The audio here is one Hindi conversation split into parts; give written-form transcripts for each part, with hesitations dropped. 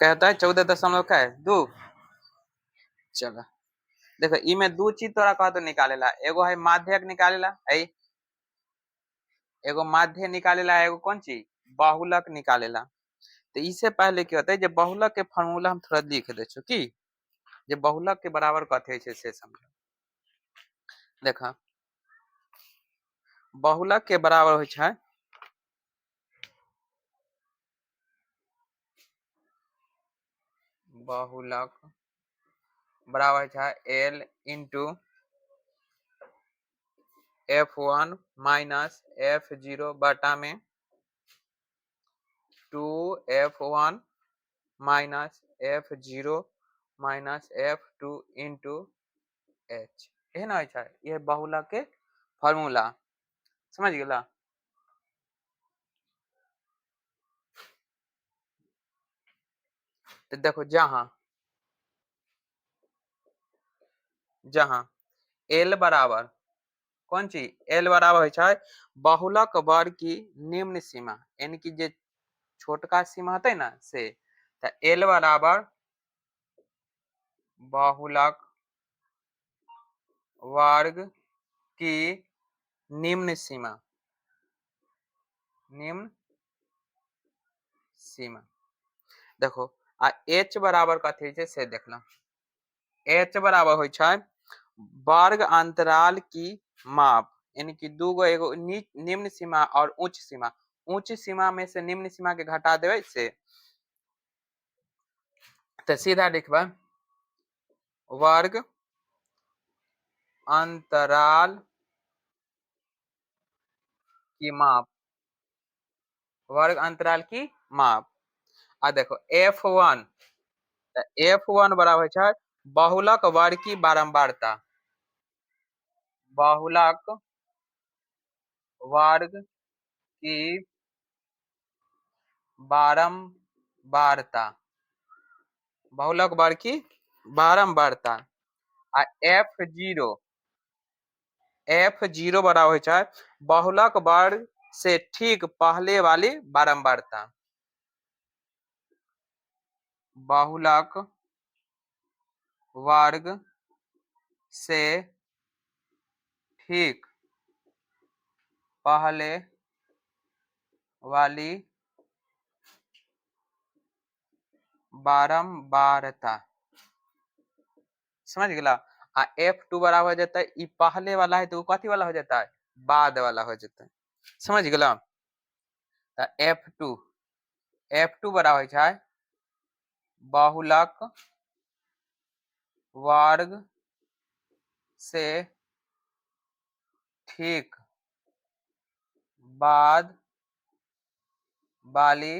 कहता है 14.2 का है 2। चलो देखो ई में दो चीज तोरा कह तो निकालेला, एगो है माध्यक निकालेला है, एगो माध्य निकालेला, एगो कौन चीज बहुलक निकालेला। तो इससे पहले क्या होता है, जब बहुलक के फॉर्मूला हम थोड़ा लिख दे छो की जे बहुलक के बराबर कथे छे से समझो। देखा बहुलक के बराबर हो छे बहुलक बराबर है L into F1 minus F0 बटा में 2F1 minus F0 minus F2 into H। यह ना है ये बहुलक के फॉर्मूला, समझ गया। तो देखो जहां जहां L बराबर कौन चीज L बराबर है बहुलक वर्ग की निम्न सीमा, यानी कि जे छोटका सीमा होते ना से, तो L बराबर बहुलक वर्ग की निम्न सीमा, निम्न सीमा। देखो आ H बराबर कथी है से देखना, H बराबर हो वर्ग अंतराल की माप, यानी कि दूगो एगो निम्न सीमा और उच्च सीमा, उच्च सीमा में से निम्न सीमा के घटा देवे से, तो सीधा लिखबा वर्ग अंतराल की माप, वर्ग अंतराल की माप। आ देखो F1, F1 बराबर है बहुलक वर्ग की बारंबारता, बहुलक वर्ग की बारंबारता, बहुलक वर्ग की बारंबारता। आ F0 बराबर है बहुलक वर्ग से ठीक पहले वाली बारंबारता, बहुलक वर्ग से ठीक पहले वाली बारंबारता, समझ गया। आ F2 बराबर हो जाता है, पहले वाला है तो कथी वाला हो जाता है, बाद वाला हो जाता है, समझ गया। F2 बराबर है बहुलक वर्ग से ठीक बाद वाली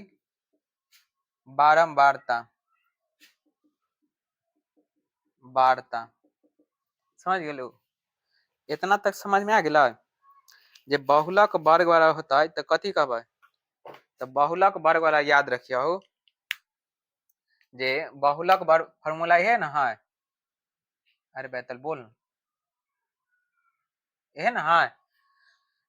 बारंबारता, समझ गए। इतना तक समझ में आ गया। जब बहुलक वर्ग वाला होता है तो कथी कहबे, तो बहुलक वर्ग वाला याद रखियो जे बहुलक वर्ग फॉर्मूला है ना, है अरे बेतल बोल है ना, है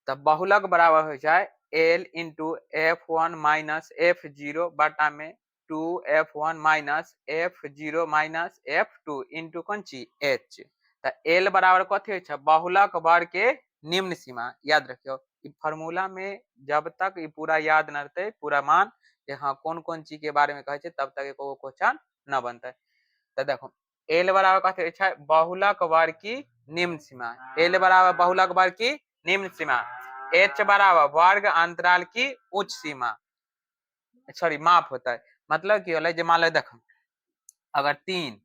तो बहुलक बराबर हो जाए L into F1 minus F0 बटा में 2F1 minus F0 minus F2 into कौन चीज H। तो L बराबर कथी हो बहुलक वर्ग के निम्न सीमा, याद रखियो फार्मूला में जब तक ये पूरा याद न रहते पूरा मान हाँ कौन कौन चीज के बारे में कहे तब तक एको क्वेश्चन न बनते। तो देखो L बराबर कथी बहुलक वर्ग की निम्न सीमा, L बराबर बहुलक वर्ग की निम्न सीमा, H बराबर वर्ग अंतराल की उच्च सीमा, सॉरी माफ होता है। मतलब की होले मान लो देखो अगर 3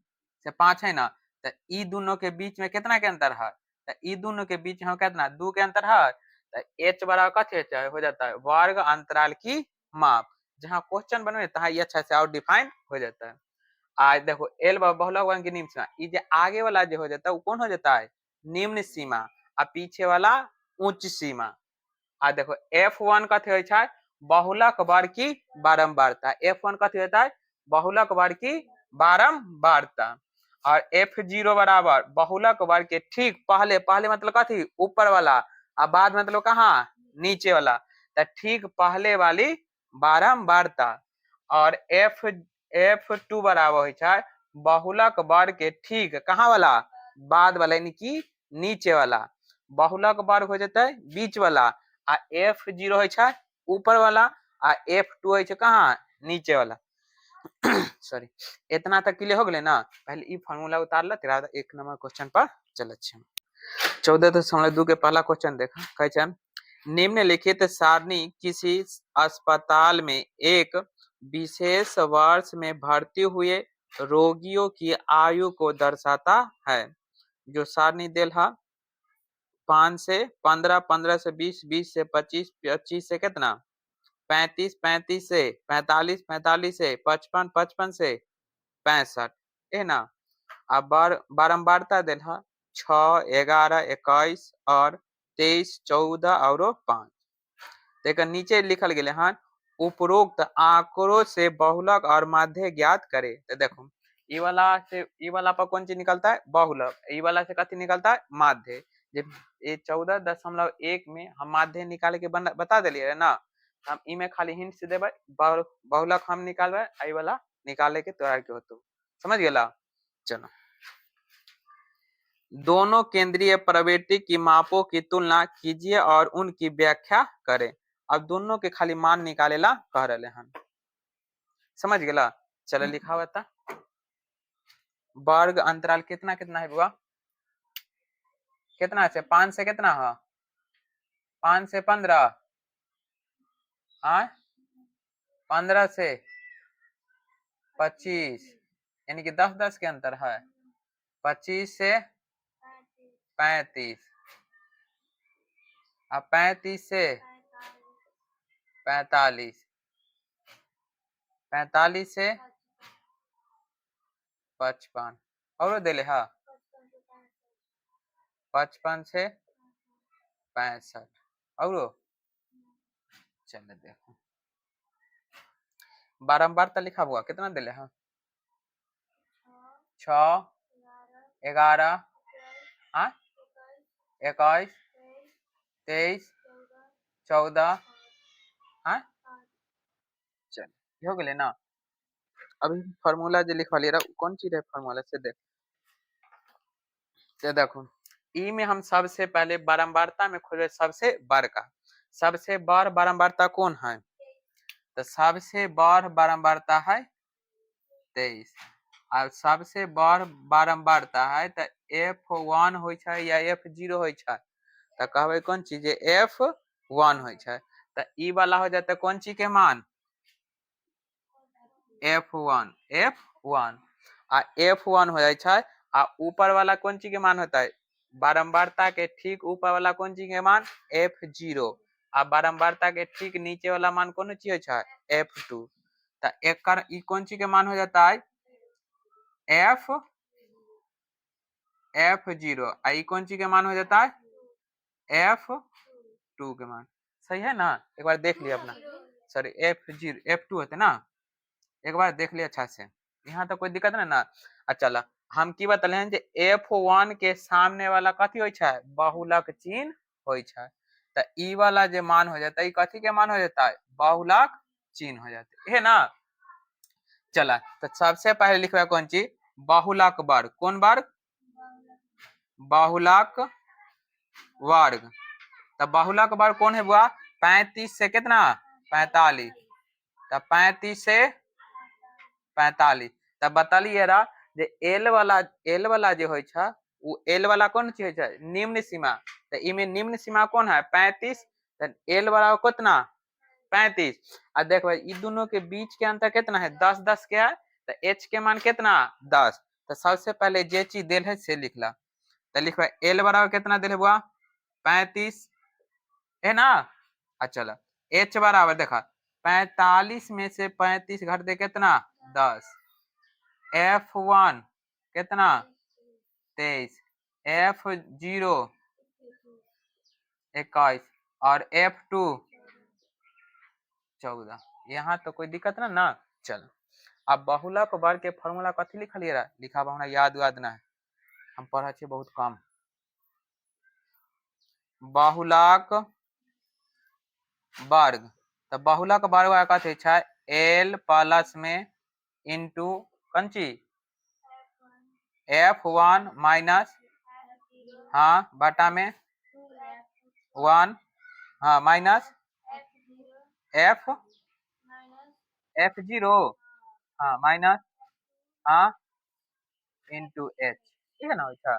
से 5 है ना, तो ई दोनों के बीच में कितना के अंतर है, तो ई दोनों के बीच में कितना 2 के अंतर है, तो H बराबर कथी हो जाता है वर्ग अंतराल की माप। जहाँ क्वेश्चन बनवे तहाँ ये अच्छा से और डिफाइन हो जाता है। आज देखो L बहुलक वर्ग की निम्न सीमा, ये आगे वाला जो हो जाता है वो कौन हो जाता है निम्न सीमा, और पीछे वाला उच्च सीमा। आ देखो F1 कथी होय छै बहुलक वर्ग की बारंबारता, F1 कथी होता है बहुलक वर्ग की बारंबारता। और F0 बराबर बहुलक वर्ग के ठीक पहले, पहले मतलब कथी ऊपर वाला, और बाद मतलब कहाँ नीचे वाला, तो ठीक पहले वाली बारंबारता। और F2 बराबर होय छै बहुलक वर्ग के ठीक कहाँ वाला बाद वाला यानी कि नीचे वाला बहुलक वर्ग हो जते बीच वाला आ F0 होय छै ऊपर वाला आ F2 होय छै कहाँ नीचे वाला सॉरी इतना तक क्लियर हो गेले ना। पहले ई फार्मूला उतार ल तेरा एक नंबर क्वेश्चन पर चले छै 14.2 के पहला क्वेश्चन देख कहे छै निम्नलिखित सारणी किसी अस्पताल में एक विशेष वर्ष में भर्ती हुए रोगियों की आयु को दर्शाता है। जो सारणी देल है 5 से 15, 15 से 20, 20 से 25, 25 से कितना 35, 35 से 45, 45 से 55, 55 से 65 है ना। अब बारंबारता देल है 6, 11, 21 और 23, 14 और 5। देखो नीचे लिखल गेले हन उपरोक्त आंकड़ों से बहुलक और माध्य ज्ञात करे। तो देखो ई वाला से ई वाला पर कौन चीज निकलता है बहुलक, ई वाला से कथी निकलता है माध्य। जब ये 14.1 में हम माध्य निकाल के बता दिलिए ना, हम ई में खाली हिंट से देबे बहुलक हम निकालबे ई वाला निकाले के तोरा के होतो समझ गेला। चलो दोनों केंद्रीय प्रवृत्ति की मापों की तुलना कीजिए और उनकी व्याख्या करें। अब दोनों के खाली मान निकालेला कह रहे हैं समझ गेला। चलो लिखा हुआ था वर्ग अंतराल कितना कितना है बुआ कितना से 5 से कितना है 5 से 15 15 से 25 यानी कि 10 10 के अंतर है 25 से 35 अब 35 से 45 45 से 55 और दिले हा 55 से 65 और चलो देखो बारंबार लिखा हुआ कितना दिले हा 6, 11, 21, 23, 14 चल हो गए ना। अभी फार्मूला जो लिखवा लिया कौन चीज है फार्मूला से देख से देखो ई में हम सबसे पहले बारंबारता में खोजे सबसे बड़ का सबसे बड़ बारंबारता कौन है तो सबसे बड़ बारंबारता है 23 और सबसे बड़ बारंबारता है तो F1 होय छै या F0 होय छै तो कहबे कौन चीज F1 होय छै तो ई वाला हो जाता कौन चीज के मान F1 आ F1 हो जाए छै आ ऊपर वाला कौन चीज के मान होता है बारंबारता के ठीक ऊपर वाला कौन चीज के मान F0 आ बारंबारता के ठीक नीचे वाला मान कौन चीज है F2 तो एकर ई कौन चीज के मान हो जाता है F0 आ ई कौन चीज के मान हो जाता है F2 के मान सही है ना। एक बार देख लिया अपना सॉरी F0 F2 होते ना एक बार देख लिया अच्छा से यहाँ तो कोई दिक्कत नहीं ना। अच्छा हम की बतले हैं F1 के सामने वाला कथी होय छै बहुलक चिन्ह होय छै तो ई वाला जे मान हो जाता है कथी के मान हो जाता है बहुलक चिन्ह हो जाता है ना। चला तो सबसे पहले लिखवा कौन चीज बहुलक वर्ग कौन वर्ग बहुलक वर्ग तो बहुलक वर्ग कौन है बुआ 35 से कितना 45 तो 35 से 45 तब बतलिए रहा जे एल वाला जो होय छै उ एल वाला कौन चीज होय छै निम्न सीमा तो इमे निम्न सीमा कौन है 35 तो एल वाला कितना 35 आ देखो ई दोनों के बीच के अंतर कितना है 10 10 के है तो एच के मान कितना 10 तो सबसे पहले जे चीज देल है से लिखला तो लिखवा एल बराबर कितना देल है बुआ 35 है ना। अच्छा एच बराबर देखा 45 में से 35 घट दे कितना 10 F1 कितना 23 F0 21 और F2 14 यहाँ तो कोई दिक्कत ना। चल अब बहुलक वर्ग के फॉर्मूला कथी लिखलिए लिखा हमरा याद ना है हम पढ़ा छी बहुत कम बहुलक वर्ग तो बहुलक वर्ग कथी छै L प्लस में इंटू कंची F1 माइनस, हाँ बटा में 1, हाँ माइनस F0, हाँ माइनस, हाँ इंटू एच, ठीक है ना। अच्छा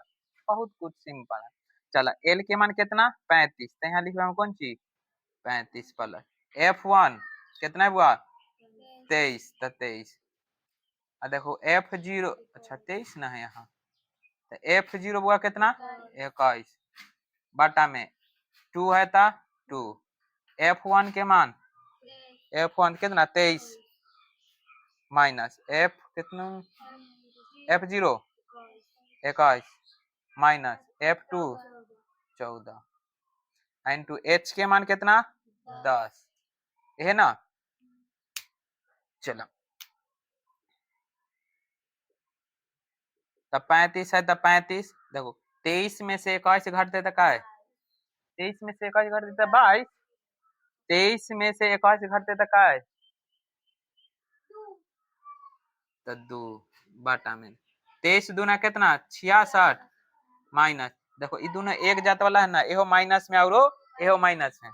बहुत कुछ सिंपल है। चला एल के मान कितना 35, तो यहाँ लिखा कौन चीज 35 प्लस F1 कितना हुआ 23, तो 23 देखो F0, अच्छा 23 ना है यहाँ, तो F0 हुआ कितना 21 बटा में 2 है था 2, F1 के मान F1 कितना 23 माइनस F कितना F0 21 minus F2 14 into H के मान कितना 10, है ना। चलो तब 35 है, तब 35 देखो 23 में से 21 घटते तो क्या है, 23 में से 21 घटते तो 22, 23 में से 21 घटते तो क्या है तो 2 बटा में 23 दूना कितना 66 माइनस, देखो ये दोनों एक जात वाला है ना, एहो माइनस में और एहो माइनस में,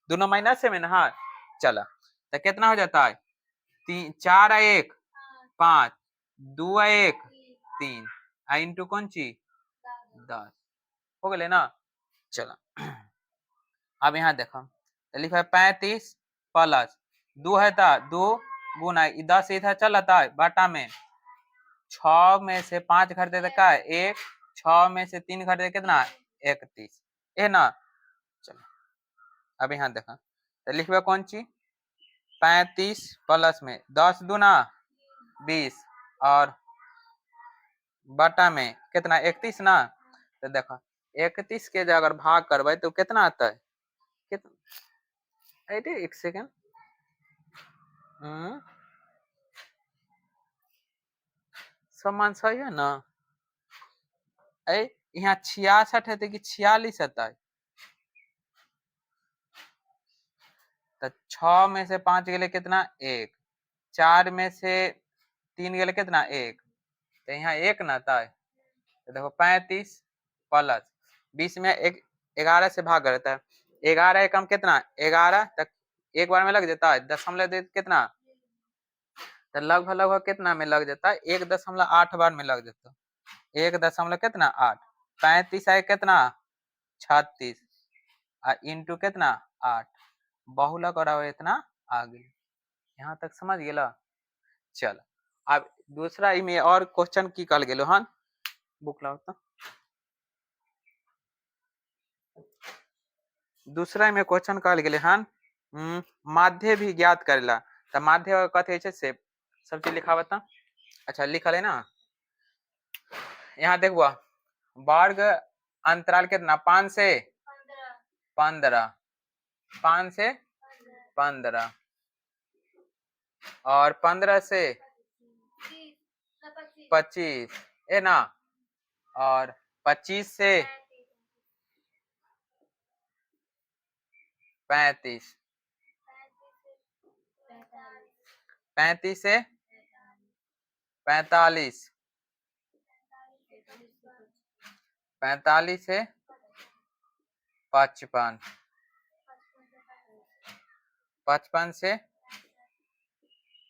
दोनों माइनस में ना। हाँ चला तो कितना हो जाता है 3 4 1 5 2 1 3 इंटू कौन ची 10 हो गए ना। चला अब यहाँ देखो तो लिखा है 35 प्लस 2 है था 2 गुना 10 इधर चलता है बटा में 6 में से 5 घटते तो क्या है 1, 6 में से 3 घटते कितना 31, है ना। चलो अब यहाँ देखो तो लिखबे कौन ची 35 प्लस में 10 दूना 20 और बटा में कितना 31 ना, तो देखो 31 के अगर भाग करबे तो कितना आता है कितना, एक सेकेंड समान सही है ना, यहाँ 66 है तो कि 46 आता है, तो 6 में से 5 गेले कितना 1, 4 में से 3 गेले कितना 1, तो यहाँ 1 ना आता है, तो देखो 35 प्लस 20 में 11 से भाग करता है, 11 कम कितना 11 तक एक बार में लग जाता है, दशमलव दे कितना तो लगभग लगभग कितना में लग जाता है 1.8 बार में लग जाता है, 1 कितना 8, 35 है कितना 36 इंटू कितना 8 बहुलक और इतना आगे, यहाँ तक समझ गेला। चल अब दूसरा इमे और क्वेश्चन की कल गेलो हन बुक लाओ तो, दूसरा में क्वेश्चन कल गेले हन माध्य भी ज्ञात करेला, तो माध्य कथे छे से सब चीज लिखा बता। अच्छा लिखल है ना, यहाँ देखो वर्ग अंतराल कितना 5 से 15, 5 से 15 और 15 से 25 है ना, और 25 से 35, 35 से 45, 45 से 55, 55 से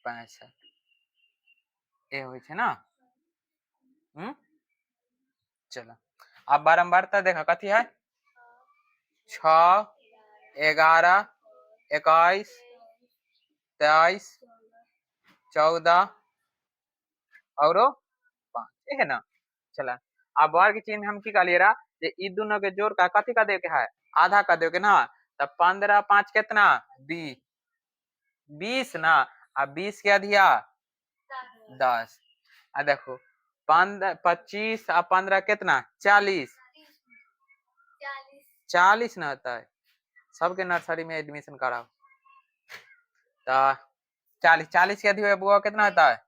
65 ए होइ छे ना। चलो अब बारंबारता देखा कथी है 6 11 21 23 14 और 5 है ना। चला अब वर्ग चिन्ह हम की कहलिए रहा जे ई दोनों के जोड़ का कथी का दे के है आधा का दे के ना, तब 15 5 कितना 20, 20 ना, अब 20 के अधिया 10 देखो 25 और 15 कितना 40, 40 ना होता है, सबके नर्सरी में एडमिशन कराओ तो 40, 40 के अधिक बुआ कितना होता है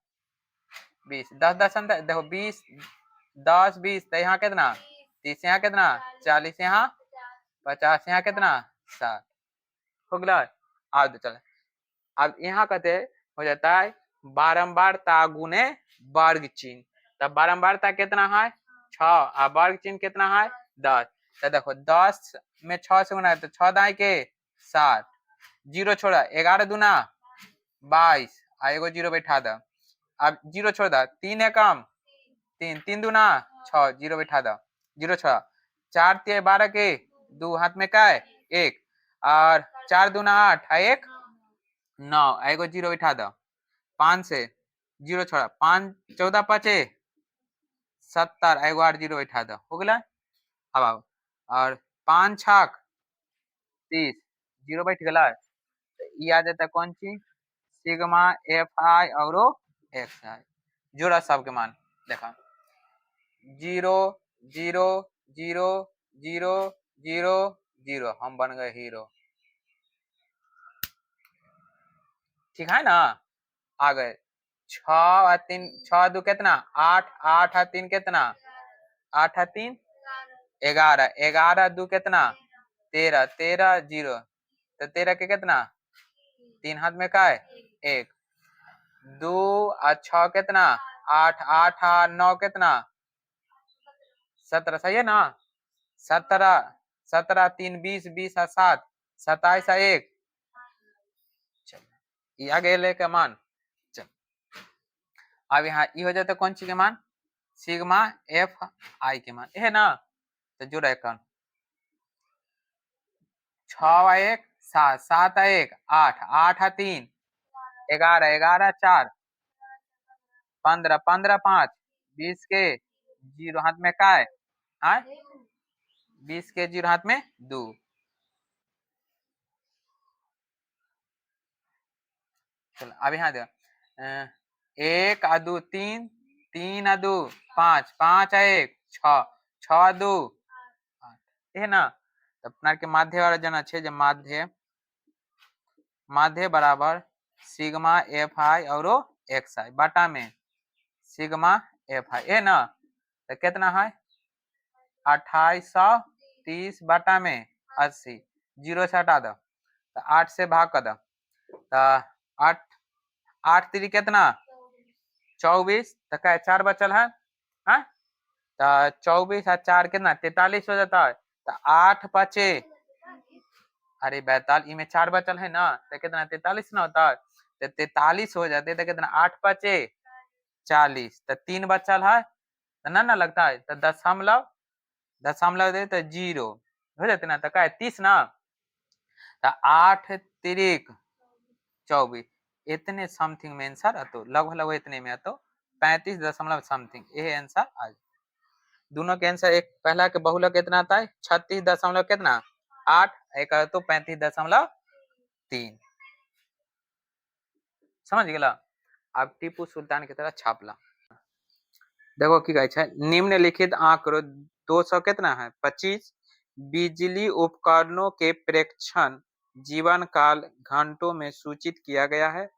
20, 10 10 देखो 20 10 20 तो यहाँ कितना 30, यहाँ कितना 40, यहाँ 50, यहाँ कितना 60 हो गया। अब चल अब यहाँ कहते हो जाता है बारंबारता गुने वर्ग चिन्ह। तब बारंबारता कितना है 6 और वर्ग चिन्ह कितना है 10। तो देखो 10 में 6 से गुना है तो 6 दाई के 7, जीरो छोड़ा 11 दूना 22 आ एगो जीरो बैठा द। अब जीरो छोड़ द 3 है कम 3, 3 दूना 6 जीरो बैठा द, जीरो छोड़ा 4 ते 12 के 2 हाथ में का है 1 और 4 दूना 8 है 1 9 एगो जीरो बैठा द। 5 से जीरो छोड़ा 5 14 5 70 एगो और जीरो बैठा द, हो गया। अब आओ और 5 छक 30 जीरो बैठ गया। ये आ जाता है कौन चीज सिग्मा एफ आई और एक्स आई। जोड़ा सबके मान देखा 0 0 0 0 0 0, हम बन गए हीरो। ठीक है ना। आ गए 6 और 3 6 दो कितना 8 8 और 3 कितना 8 और 3 11 11 दो कितना 13 13 0 तो 13 के कितना 3 हाथ में का है 1 2 और 6 कितना 8 8 और 9 कितना 17, सही है ना। 17 17 3 20 20 और 7 27 और 1 चल आ गए के मान। चल अब यहाँ ये हो जाता है कौन सी के मान सिग्मा एफ आई के मान है ना। तो जुड़ा कौन 6 1 7 7 1 8 8 3 11 11 4 15 15 5 20 के जीरो हाथ में का है 20 के जीरो हाथ में 2। चलो अब यहाँ दे 1 और 2 3 3 और 2 5 5 और 1 6 6 और 2 8 है ना। तो अपना के माध्य वाला जना छे जे माध्य माध्य बराबर सिग्मा एफ आई और एक्स आई बाटा में सिग्मा एफ आई है ना। तो कितना है 2830 बाटा में 80 जीरो से हटा दो तो 8 से भाग कर दो तो 8 8 3 कितना 24 तो क्या 4 बचल है हाँ? तो 24 और 4 कितना 43 हो जाता है। तो 8 5 अरे 42 इनमें 4 बचल है ना तो कितना 43 ना होता है तो 43 हो जाते तो कितना 8 5 40 तो 3 बचल है तो ना लगता है तो दशमलव दशमलव दे तो जीरो हो जाते ना तो क्या 30 ना तो 8 तिरिक 24 इतने समथिंग में आंसर आतो लगभग लगभग इतने में आतो 35 दशमलव समथिंग ये आंसर आ दोनों के आंसर एक पहला के बहुलक कितना आता है 36 दशमलव कितना 8 एक तो 35.3 समझ गया। अब टीपू सुल्तान की तरह छापला देखो की कहे निम्नलिखित आंकड़ों 200 कितना है 25 बिजली उपकरणों के प्रेक्षण जीवन काल घंटों में सूचित किया गया है।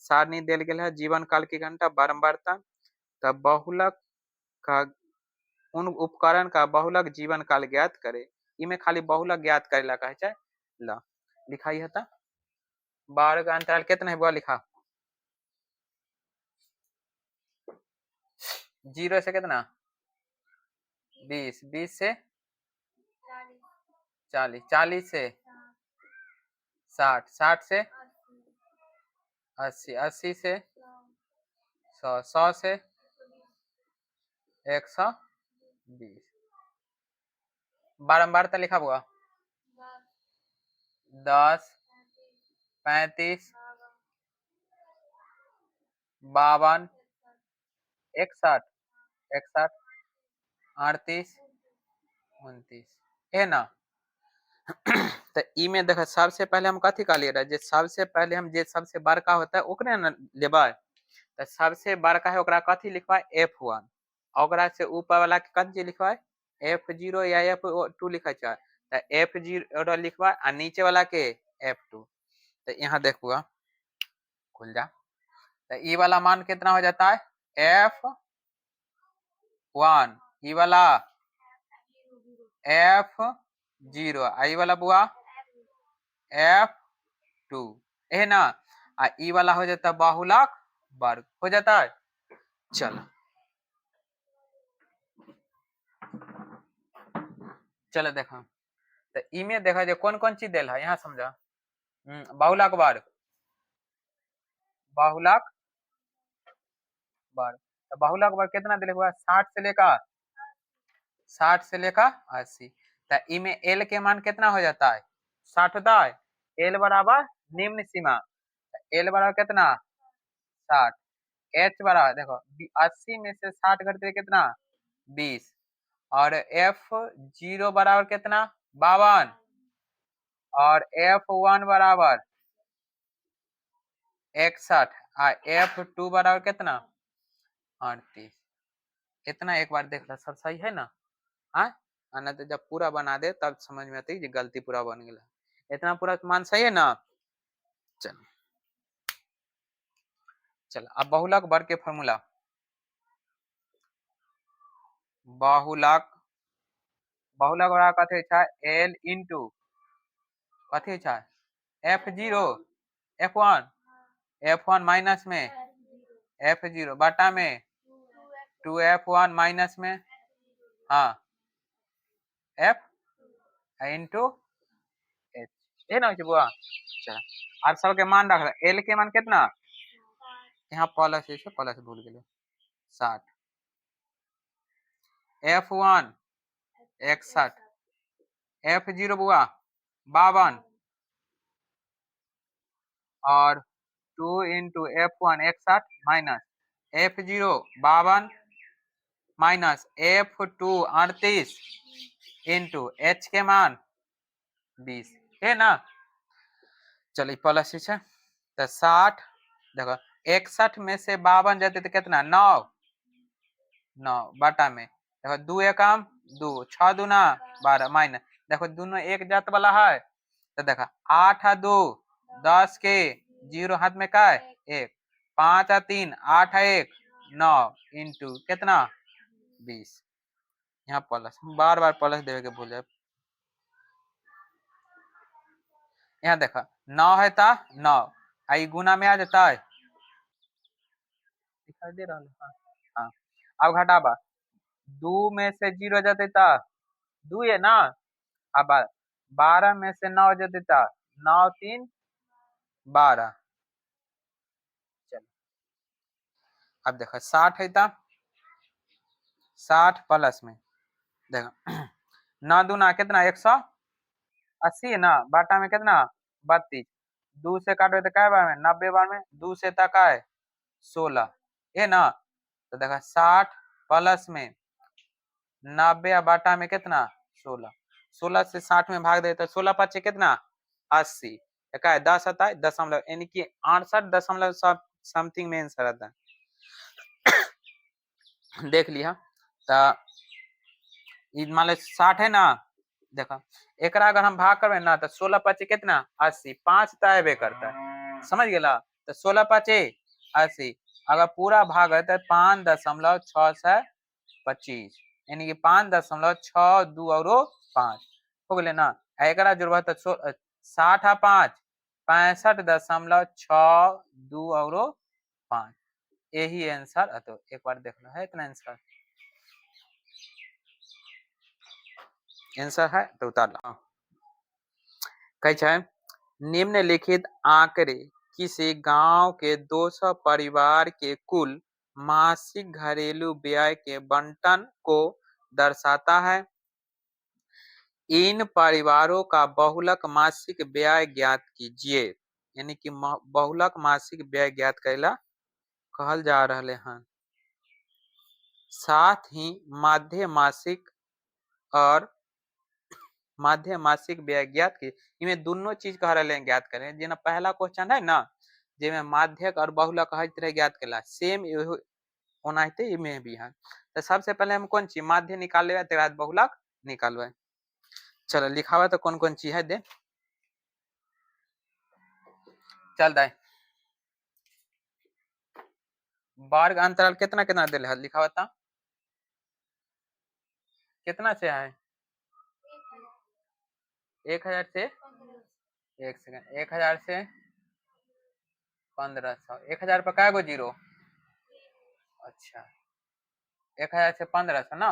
सारणी दिल गया है जीवन काल की घंटा बारंबारता तब बहुलक का उन उपकरण का बहुलक जीवन काल ज्ञात करे इमे खाली बहुलक ज्ञात करेला कहे ला लिखाई है बार का अंतराल कितना है वो लिखा 0 से कितना 20 20 से 40 40 से 60 60 से 80 80 से 100 100 से 120 बारंबारता लिखा हुआ 10 35 52 61 61 38 29 है ना। तो ई में देख सबसे पहले हम कथी का ले रहे सबसे पहले हम जे सबसे बड़का होता है ओकरे न लेबा तो सबसे बड़का है ओकरा कथी लिखवा F1 ओकरा से ऊपर वाला के कथी लिखवा F0 या F2 लिखा है तो F0 लिखवा और नीचे वाला के F2। तो यहाँ देखुआ खुल जा तो ई वाला मान कितना हो जाता है F1 ई वाला F0 आई वाला बुआ F2 है ना। आ ई वाला हो जाता बहुलक वर्ग हो जाता है। चलो चलो देखो, तो इमे देखा जाए कौन कौन चीज दिल है यहाँ समझा। बहुलक वर्ग, बहुलक वर्ग, तो बहुलक वर्ग कितना दिले हुआ 60 से लेकर 80। तो इमे एल के मान कितना हो जाता है 60 होता है। एल बराबर निम्न सीमा, एल बराबर कितना 60। एच बराबर देखो 80 में से 60 घटते कितना 20, और एफ जीरो बराबर कितना 52, और एफ वन बराबर 61, और एफ टू बराबर कितना 38। इतना एक बार देख लो सर, सही है ना। हाँ, ना तो जब पूरा बना दे तब समझ में आती है गलती पूरा बन गया। इतना पूरा मान सही है ना। चलो चलो अब बहुलक वर्ग के फॉर्मूला, बहुलक बहुलक वर्ग कथी छै एल इंटू कथी छै F zero F one minus में एफ जीरो बटा में 2f1 माइनस में हाँ एफ इंटू एच, ये ना बुआ। चल और सबके मान रख रहे, एल के मान कितना यहाँ प्लस प्लस भूल गए 60, f1 61, एफ जीरो बुआ 52, और 2 into f1 61 minus F zero 52 minus F two 38 into H के मान 20 है ना। चलिए प्लस है तो 60 देखो 61 में से 52 जाते तो कितना 9 बटा में देखो 2 एकम 2 6 दूना 12 माइनस देखो दोनों एक जात वाला है तो देखो 8 आ 2 10 के जीरो हाथ में का है 1, 5 आ 3 8 आ 1 9 इंटू कितना 20। यहाँ प्लस बार बार प्लस देवे के भूल जाए। यहाँ देखो 9 है ता 9 आई गुना में आ जाता है, दिखाई दे रहा है हाँ। हाँ अब घटाबा 2 में से 0 जाते ता 2 है ना। अब 12 में से 9 जाते ता 9 3 12। चलो अब देखो 60 है ता 60 प्लस में देखो 9 दूना कितना 180 है ना बाटा में कितना 32, 2 से काटो तो क्या बार में 90 बार में 2 से तक है 16 है ना। तो देखा 60 प्लस में 90 बाटा में कितना 16, 16 से 60 में भाग दे तो 16 पचे कितना 80, का है 10 आता है दशमलव यानी कि 68 दशमलव समथिंग में आंसर आता है। देख लिया तो मान लो 60 है ना देखो एक अगर हम भाग करबे ना तो 16 पचे कितना 80, 5 तय करता है समझ गया। तो 16 पचे 80 अगर पूरा भाग है तो 5.625 यानी कि 5.62 और 5 हो गए ना। एक जुड़वा तो 60 आ 5 65.62 और 5 यही आंसर। तो एक बार देख लो है इतना आंसर, आंसर है तो उतार लो। कहे निम्नलिखित आंकड़े किसी गांव के 200 परिवार के कुल मासिक घरेलू व्यय के बंटन को दर्शाता है। इन परिवारों का बहुलक मासिक व्यय ज्ञात कीजिए, यानी कि बहुलक मासिक व्यय ज्ञात कैला कहल जा रहे हैं। साथ ही माध्य मासिक और माध्य मासिक व्यय ज्ञात की इनमें दोनों चीज कह रहे हैं ज्ञात करें। जेना पहला क्वेश्चन है ना जिसमें माध्यक और बहुलक ज्ञात केला सेम ओनाहिते इमे भी है। तो सबसे पहले हम कौन चीज माध्य निकाल लेवे तेरा बहुलक निकालवे। चलो लिखावा तो कौन कौन चीज है दे चल दाई वर्ग अंतराल कितना कितना दिल है लिखावा था कितना से है 1000 से एक सेकंड 1000 से 1500, 1000 पर क्या गो जीरो अच्छा 1000 से 1500 ना।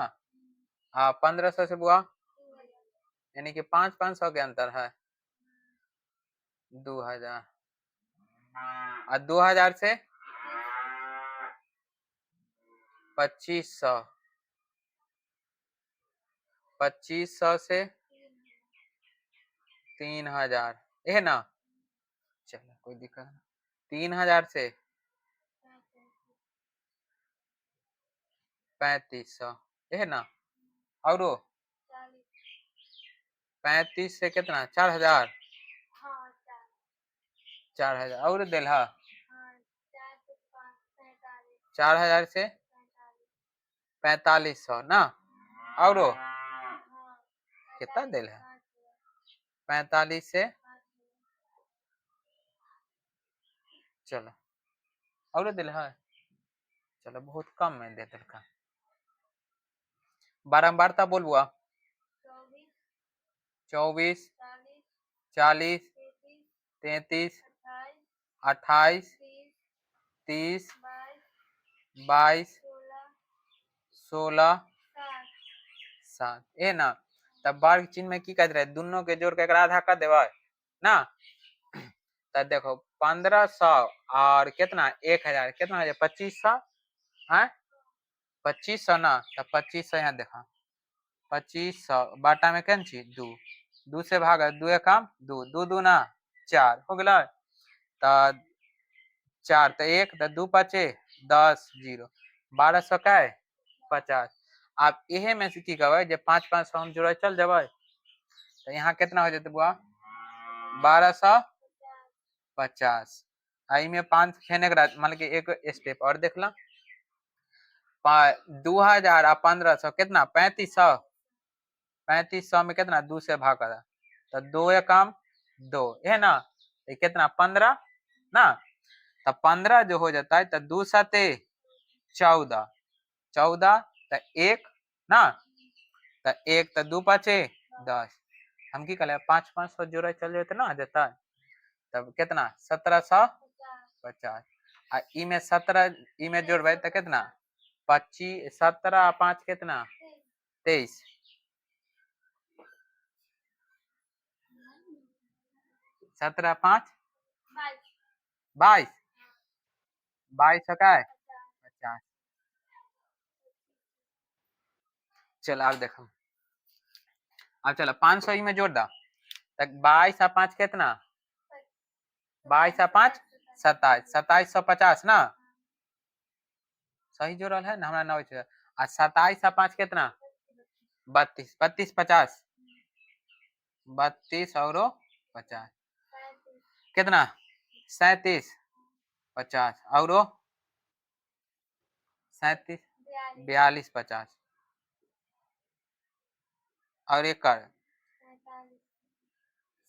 हाँ 1500 से बुआ यानी कि 500 के अंतर है। 2000 और 2000 से 2500, 2500 से 3000 है ना। चलो कोई दिक्कत नहीं। 3000 से 3500 है ना। और 35 से कितना 4000, 4000 और दिलहा 4000 से 4500 ना। और कितना दिल है 45 से चलो और दिल है। चलो बहुत कम में दे दिल का बारंबारता बोल बुआ 24 40 33 28 30 22 16 7 ए ना। तब वर्ग चिन्ह में की कहते रहे दोनों के जोड़ के एक आधा कर देवा ना। तब देखो 1500 और कितना 1000 कितना है 2500 है 2500 ना। तब 2500 यहाँ देखा 2500 बाटा में कौन चीज दू दू से भाग दू काम दू दू दू ना 4 हो गया। तब 4 तो 1 तो 2 5 10 0 1200 का 50। आप यहे में से की कहबे जे 500 हम जोड़े चल जब तो यहाँ कितना हो जाते बुआ 1250। आई में 5 खेने के मान के एक स्टेप और देख ला 2000 और 1500 कितना 3500, 3500 में कितना 2 से भाग करा तो 2 काम 2 है ना। ये कितना 15 ना। तो 15 जो हो जाता है तो 2 7 14 14 तो 1 ना। तो 1 तो 2 5 10 हम की कहले 500 जोड़े चल जाते ना जाता है। तब कितना 1750 आ इमे 17 इमे जोड़बे तो कितना 25 17 5 कितना 23 17 5 22 22 का 50। चल अब देखो अब चलो 500 में जोड़ दा 22 और 5 कितना 22 और 5 27 2750 ना। सही जोड़ल है ना हमारा ना। और 27 और 5 कितना 32 32 50 32 और 50 कितना 37 50 और 37 42 50 और एक कर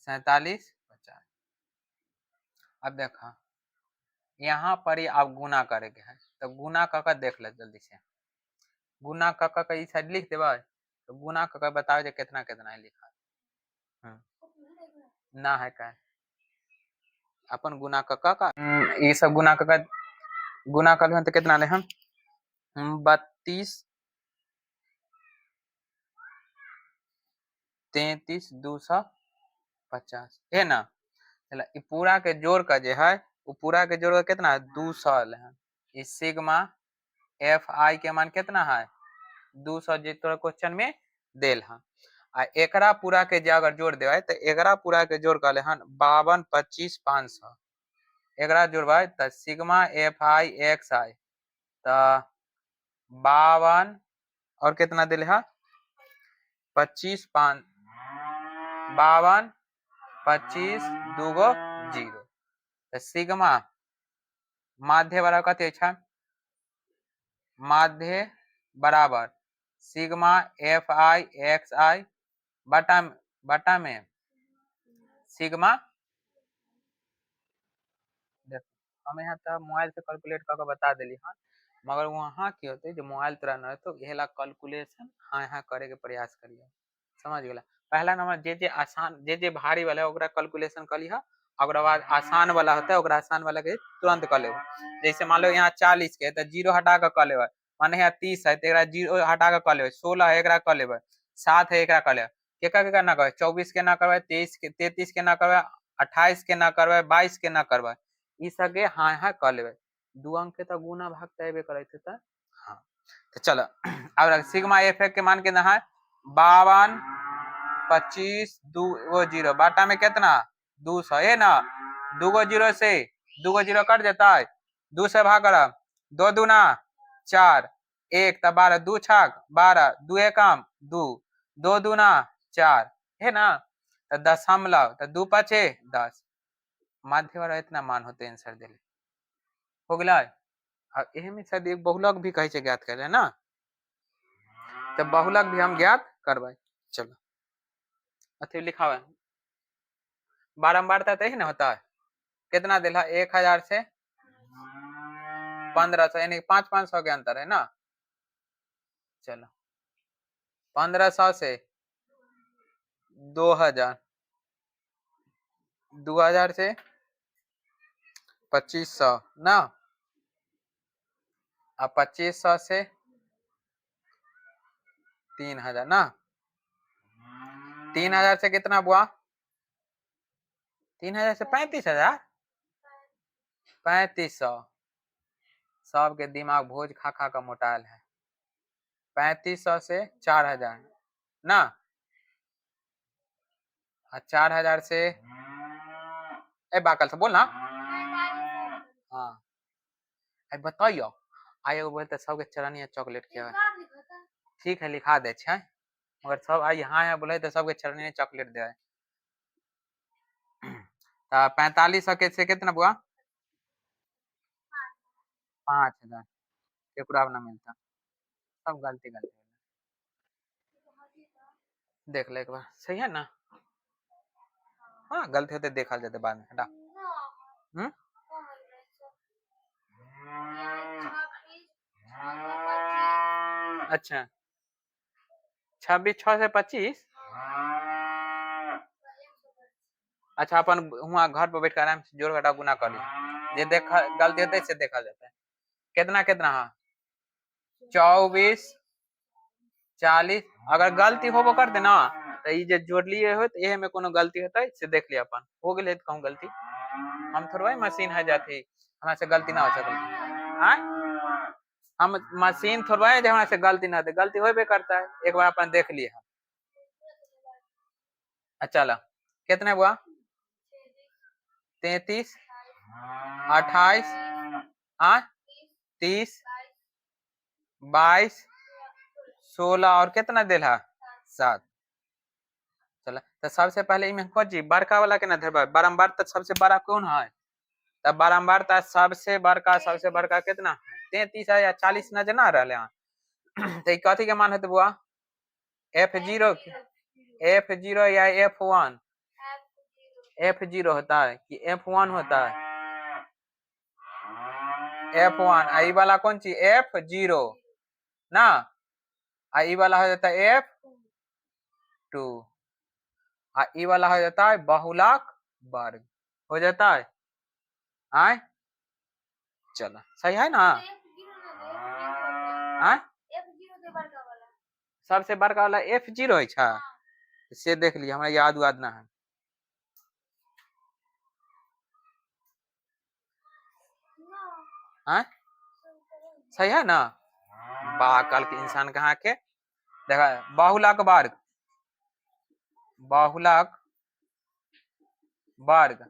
47 50। अब देखा यहाँ पर ही आप गुना करेंगे है तो गुना कर देख ले जल्दी से गुना कर इस साइड लिख देवा तो गुना कर बताओ जो कितना कितना है लिखा ना है का अपन गुना का ये सब गुना कर तो कितना ले हम 32 33 250 है ना। चला पूरा के जोड़ का जो है वो पूरा के जोड़ का कितना 200 है। इस सिग्मा एफ आई के मान कितना है 200 जो तोरा क्वेश्चन में देल है। आ एकरा पूरा के जो अगर जोड़ देवे तो एकरा पूरा के जोड़ कर ले हन 52 25 500 एकरा जोड़बे तो सिग्मा एफ आई एक्स आई तो 52 और कितना दिल है 25 5 52 25 दूगो 0 तो सिग्मा माध्य बराबर कते छै माध्य बराबर सिग्मा एफ आई एक्स आई बटा में सिग्मा हम यहाँ तो मोबाइल से कैलकुलेट करके बता दिली हाँ मगर वहाँ की होते जो मोबाइल तोरा न तो यह कैलकुलेशन हाँ यहाँ करे के प्रयास करिए समझ गया। पहला नंबर जे जे आसान जे जे भारी वाला ओकरा कैलकुलेशन कर लिहा ओकरा बाद आसान वाला होता है, ओकरा आसान वाला के तुरंत कर लेबो। जैसे मान लो यहाँ 40 के तो जीरो हटा के कर लेबे, माने यहाँ 30 है तो एकरा जीरो हटा के कर लेबे, 16 है एकरा कर लेबे, 7 है एकरा कर लेबे, केका ना करबे, 24 के ना करबे, 23 के 33 के ना करबे, 28 के ना करबे, 22 के ना करबे, ई सब के हाँ हाँ कर लेबे। दू अंक के तो गुना भाग तो अबे करे थे त हाँ। तो चलो अब सिग्मा एफ के मान कितना है 52 25 वो जीरो बाटा में कितना 200 है ना, दूगो जीरो से दूगो जीरो कट जाता है, 2 से भाग कर, 2 दूना 4, 1 तब 12, 2 छाक 12, 2 एकम 2, 2 दूना 4 है ना, तो दशमलव तो 2 5 10 माध्य वाला इतना मान होते आंसर दिले हो गया। अब एहे में शायद एक बहुलक भी कहे ज्ञात करे ना, तो बहुलक भी हम ज्ञात करवाए। चलो अथी लिखा हुआ बारंबारता तो ही ना होता है, कितना दिला 1000 से 1500 यानी 500 के अंतर है ना। चलो 1500 से 2000, 2000 से 2500 ना, अब 2500 से 3000 ना, 3000 से कितना बुआ 3000 से 35,000, 3500 सबके दिमाग भोज खा खा का मोटाल है। 3500 से 4000 ना, 4000 से बाकल से बोल ना हाँ बताइयो आए बोलते सबके चरनिया चॉकलेट के ठीक है लिखा दे छे, मगर सब आई यहाँ है बोले तो सबके चरनिया चॉकलेट दे। 4500 के से कितना बुआ 5000 के पूरा ना मिलता, सब गलती गलती देख ले एक बार सही है ना। हाँ गलती होते देखा जाते बाद में हटा। अच्छा 26 6 से 25, अच्छा अपन वहाँ घर पर बैठ कर आराम से जोड़ घटा गुना कर लिया, ये देखा गलती होते से देखा जाता है कितना कितना हाँ 24 40, अगर गलती होबो कर दे ना तो ये जो जोड़ लिए हो तो ये में कोनो गलती होता है से देख लिया अपन हो गए तो कहूँ गलती, हम थोड़ा मशीन है जाती हमारे से गलती ना हो सके, हम मशीन थोड़ा है हमारे से गलती ना होती, गलती होबे करता है एक बार अपन देख लिए। चलो कितने हुआ 33 28 30 22 16 और कितना दिला 7। चलो तो सबसे पहले इमें कौन चीज बड़का वाला के ना धरबा बारंबार तक सबसे बड़ा कौन है, तब बारंबार तक सबसे बड़का कितना 33 है या 40 नजर ना रहा यहाँ तो कथी के मान है बुआ F0 या F1, F0 होता है कि F1 होता है, F1 आई वाला कौन सी F0 ना, आई वाला हो जाता है F2, ई वाला हो जाता है बहुलक वर्ग हो जाता है आए। चलो सही है ना आए सबसे बड़का वाला F0 है से देख लिया हमरा याद वाद ना है। सही है ना, कल के इंसान कहाँ के देखा बहुलक वर्ग, बहुलक वर्ग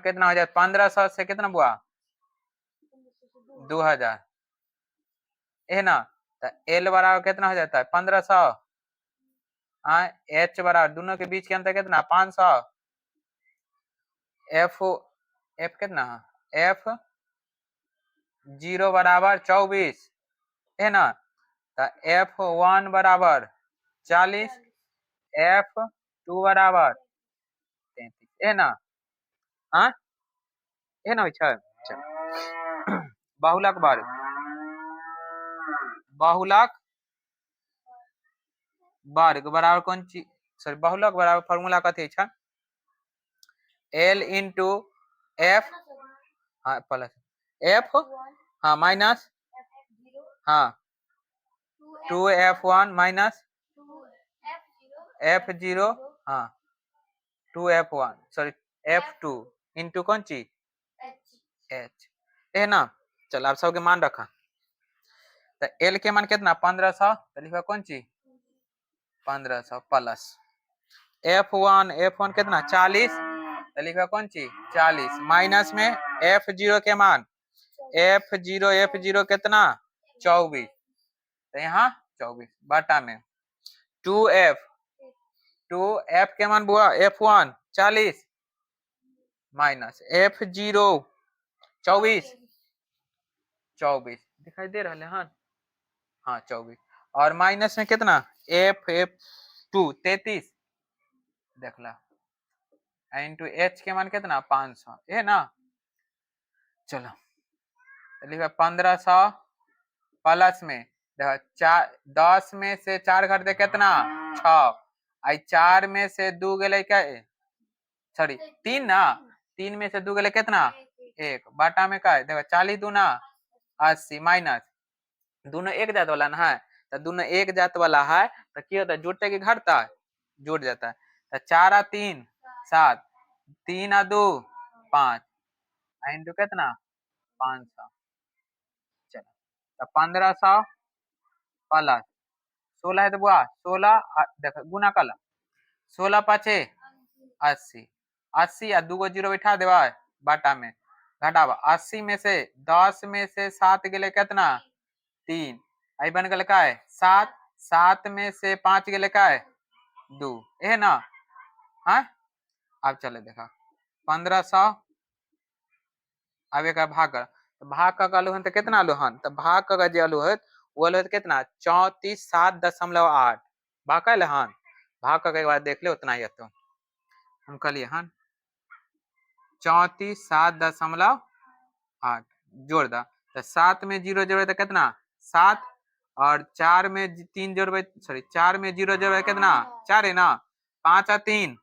कितना हो जाए 1500 से कितना बुआ 2000 है ना, तो L बराबर कितना हो जाता है 1500, H बराबर दोनों के बीच के अंतर कितना 500, F कितना F0 बराबर 24 है ना, तो F1 बराबर 40, F2 बराबर 33 है ना, है ना बहुलक वर्ग बराबर कौन चीज सॉरी बहुलक बराबर फॉर्मूला कथी है एल इंटू एफ, हाँ प्लस एफ, हाँ माइनस, हाँ 2F1 माइनस F0, हाँ 2F1 सॉरी F2 इंटू कौन चीज H, है ना। चल आप सबके मान रखा। तो एल के मान कितना 1500, तो लिखा कौन चीज 1500 प्लस F1 कितना 40, तो लिखा कौन चीज 40 माइनस में F0 के मान F0 कितना 24, तो यहाँ 24 बटा में 2F के मान बुआ F1 40 माइनस F0 24 दिखाई दे रहा है हाँ, हाँ 24 और माइनस में कितना F2 33 देख ला इंटू H के मान कितना 500 है ना। चलो लिखा 1500 प्लस में देखो 10 में से 4 घट दे कितना 6, आई 4 में से 2 गए क्या सॉरी 3 ना, 3 में से 2 गए कितना 1 बाटा में का देखो 40 दूना 80 माइनस दोनों एक जात वाला ना है, तो दोनों एक जात वाला है तो क्या होता है जुड़ते कि घटता है जुड़ जाता है। तो 4 आ 3 7, 3 आ 2 5 इंटू कितना 500, चलो तो 1500 प्लस 16 है तो बुआ 16 देखो गुना कल 16 पाँचे 80, 80 या 2 जीरो बैठा देवा बाटा में घटावा 80 में से 10 में से 7 गेले कितना 3, आई बन गल का है 7, 7 में से 5 गेले का है 2 है ना। हाँ अब चले देखा 1500 अब एक भाग कर तो भाग का आलू हन तो कितना आलू हन तो भाग का जो आलू है वो आलू है कितना 34.7.8 भाग का हन भाग का एक बार देख ले उतना ही तो हम कलिए हन 34.7.8 जोड़ दा तो 7 में 0 जोड़े तो कितना 7 और 4 में 3 जोड़े सॉरी 4 में 0 जोड़े कितना 4 है ना 5 और 3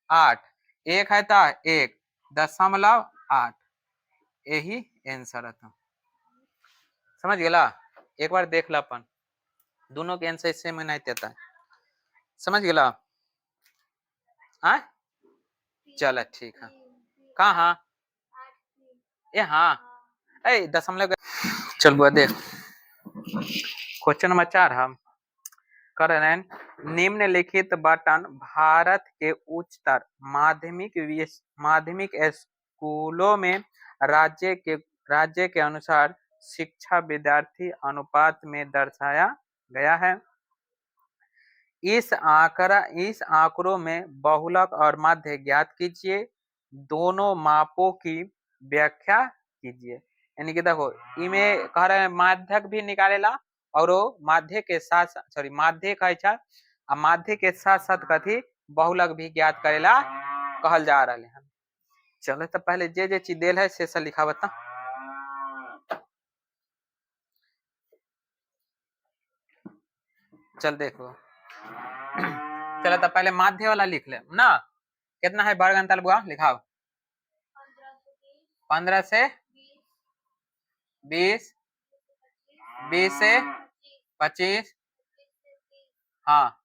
8 एक है था 1.8 यही आंसर है तो समझ गया। एक बार देख ला अपन दोनों के आंसर सेम नहीं देता है समझ गया। हाँ चल ठीक है कहाँ ये हाँ ए दशमलव चल बुआ देख क्वेश्चन नंबर 4 हम कर रहे हैं निम्नलिखित बटन भारत के उच्चतर माध्यमिक स्कूलों में राज्य के अनुसार शिक्षा विद्यार्थी अनुपात में दर्शाया गया है। इस आंकड़ों में बहुलक और माध्य ज्ञात कीजिए, दोनों मापों की व्याख्या कीजिए। यानी कि देखो इमें कह रहे हैं माध्यक भी निकालेला और माध्य के साथ सॉरी माध्य का माध्य के साथ साथ कथी बहुलक भी ज्ञात करेला कहल जा रहा है। चलो तो पहले जे चीज देल है से सब लिखा बता चल देखो चलो तो पहले माध्य वाला लिख ले ना कितना है वर्ग अंतर बुआ लिखाओ 15 से 20, 20 से 25, हाँ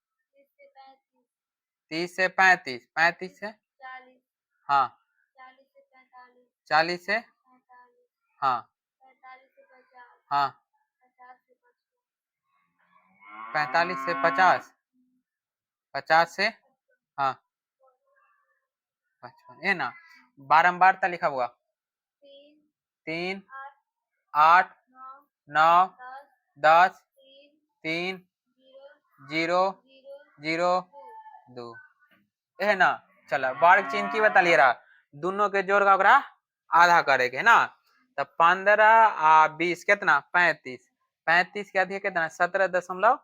30 से 35, 35 से हाँ 40 से हाँ हाँ 45 से 50, 50 से हाँ 55 है ना बारंबार था लिखा हुआ 3 8 9 10 3 0 0 2 है ना। चलो वर्ग चिन्ह की बता लिया दोनों के जोड़ का आधा करे के है ना। तो 15 आ 20 कितना 35, 35 के अधिक कितना 17.5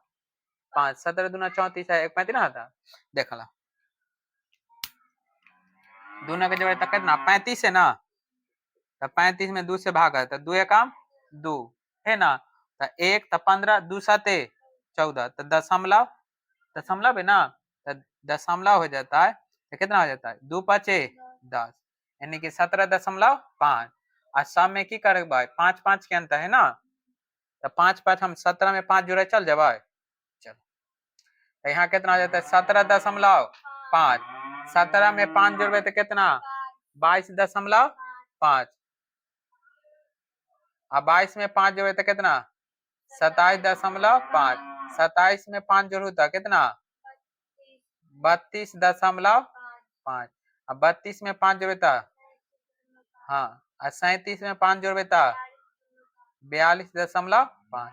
17 दूना 34 है 35 ना था देख ला दोनों के जोड़े तक कितना 35 है ना। तो 35 में 2 से भाग है तो 2 एकम 2 है ना। तो 1 तो 15 2 7 14 तो दशमलव है ना तो दशमलव हो जाता है तो कितना हो जाता है 2 5 10 यानी कि 17.5 और सब में की करे भाई 5 5 के अंतर है ना तो 5 5 हम 17 में 5 जोड़े चल जाए चलो तो यहाँ कितना हो जाता है 17.5 17 में 5 जोड़े तो कितना 22.5 और 22 में 5 जोड़े तो कितना 27.5 27 में 5 जोड़ू तो कितना 32.5 अब 32 में 5 जोड़े तो हाँ और 37 में 5 जोड़े तो 42.5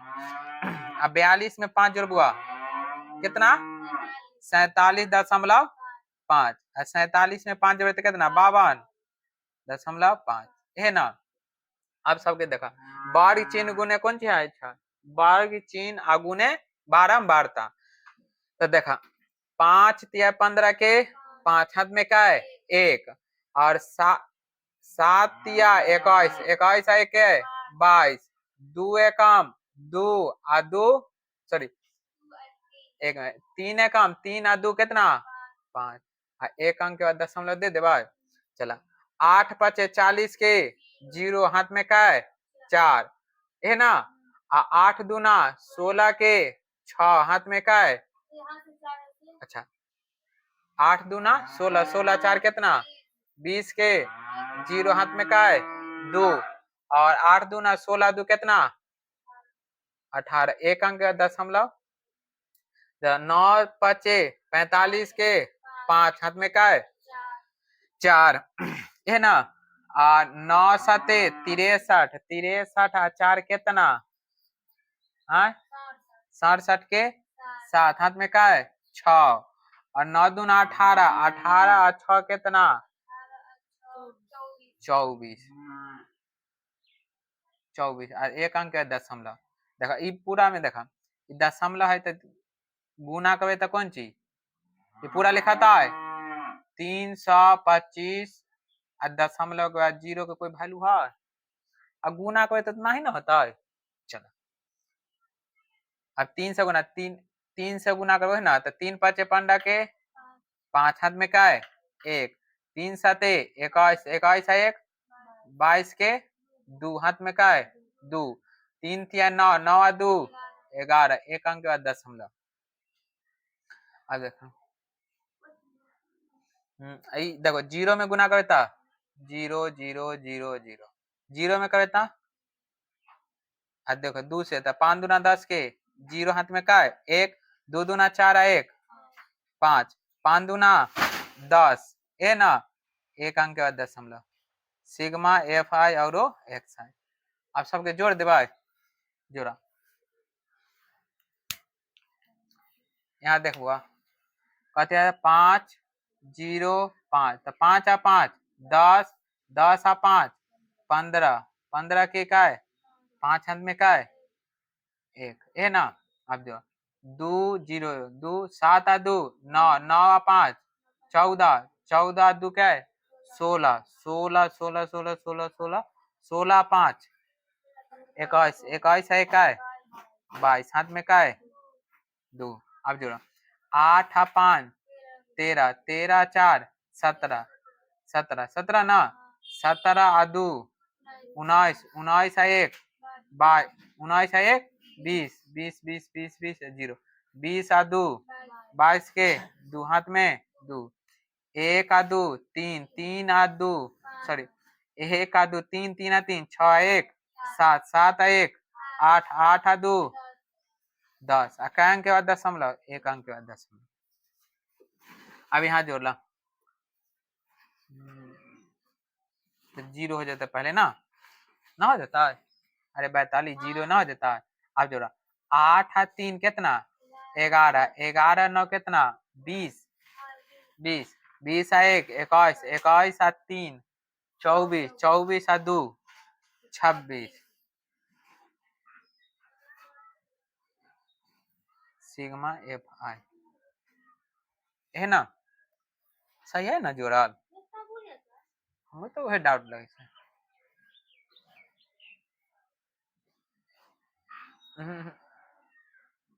अब 42 में 5 जोड़बुआ कितना 47.5 और 47 में 5 जोड़े तो कितना 52.5 है ना। अब सबके देखा वर्ग चिन्ह गुने कौन सी है अच्छा वर्ग चिन्ह अगुने बारंबारता तो देखा 5 तिया 15 के 5 हाथ में क्या है 1 और 7 तिया 21 21 है के 22 2 एकम 2 आ 2 सॉरी एक 3 एकम 3 आ 2 कितना 5 एक अंक के बाद दशमलव दे दे भाई चला 8 5 40 के 0 हाथ में क्या है 4 है ना 8 दूना 16 के 6 हाथ में क्या है अच्छा 8 दूना 16 16 4 कितना 20 के 0 हाथ में क्या है 2 और 8 दूना 16 2 कितना 18 एक अंक का दशमलव 9 5 45 के 5 हाथ में क्या है 4 है ना 9 7 63 63 और 4 कितना 67 के 7 हाथ में क्या है 6 और 9 दूना 18 18 और 6 कितना 24 24 और एक अंक है दशमलव देखा ये पूरा में देखा दशमलव है तो गुना करे तो कौन चीज ये पूरा लिखा था 325 और दशमलव के बाद 0 के कोई वैल्यू है अब गुना करे तो नहीं ना होता है चलो अब 3 से गुना 3 से गुना करो ना तो 3 5 15 के 5 हाथ में क्या है 1 3 7 21 21 है 1 22 के 2 हाथ में क्या है 2 3 3 9 9 2 11 एक अंक के बाद दशमलव अब देखो देखो 0 में गुना करता 0 0 0 0 0 में करता देखो 2 से तो 5 दूना 10 के 0 हाथ में क्या है 1 2 दूना 4 है 1 5 5 दूना 10 है ना एक अंक के बाद दशमलव सिग्मा एफ आई और एक्स आई अब सबके जोड़ दे भाई जोड़ा यहाँ देखो कहते हैं 5 0 5 तो 5 आ 5 10 10 आ 5 15 15 के क्या है 5 हाथ में क्या है 1 है ना अब जो 2 0 2 7 आ 2 9 9 आ 5 14 14 2 क्या है 16 16 16 16 16 16 16 5 21 21 है क्या है 22 हाथ में क्या है 2 अब जोड़ो 8 आ 5 13 13 4 17 17 17 ना 17 आ 2 19 19 है 1 19 है 1 20 20 20 20 20 0 20 आ 2 22 के 2 हाथ में 2 1 आ 2 3 3 आ 2 सॉरी 1 आ 2 3 3 आ 3 6 1 7 7 आ 1 8 8 आ 2 10 अंक के बाद दशमलव एक अंक के बाद दशमलव अब यहाँ जोड़ ला तो 0 हो जाता है पहले ना ना हो जाता है अरे 42 0 ना हो जाता है अब जोड़ा 8 3 कितना 11 11 9 कितना 20 20 20 1 21 21 3 24 24 2 26 सिग्मा एफ आई है ना सही है ना जोड़ा हमें तो वही डाउट लगे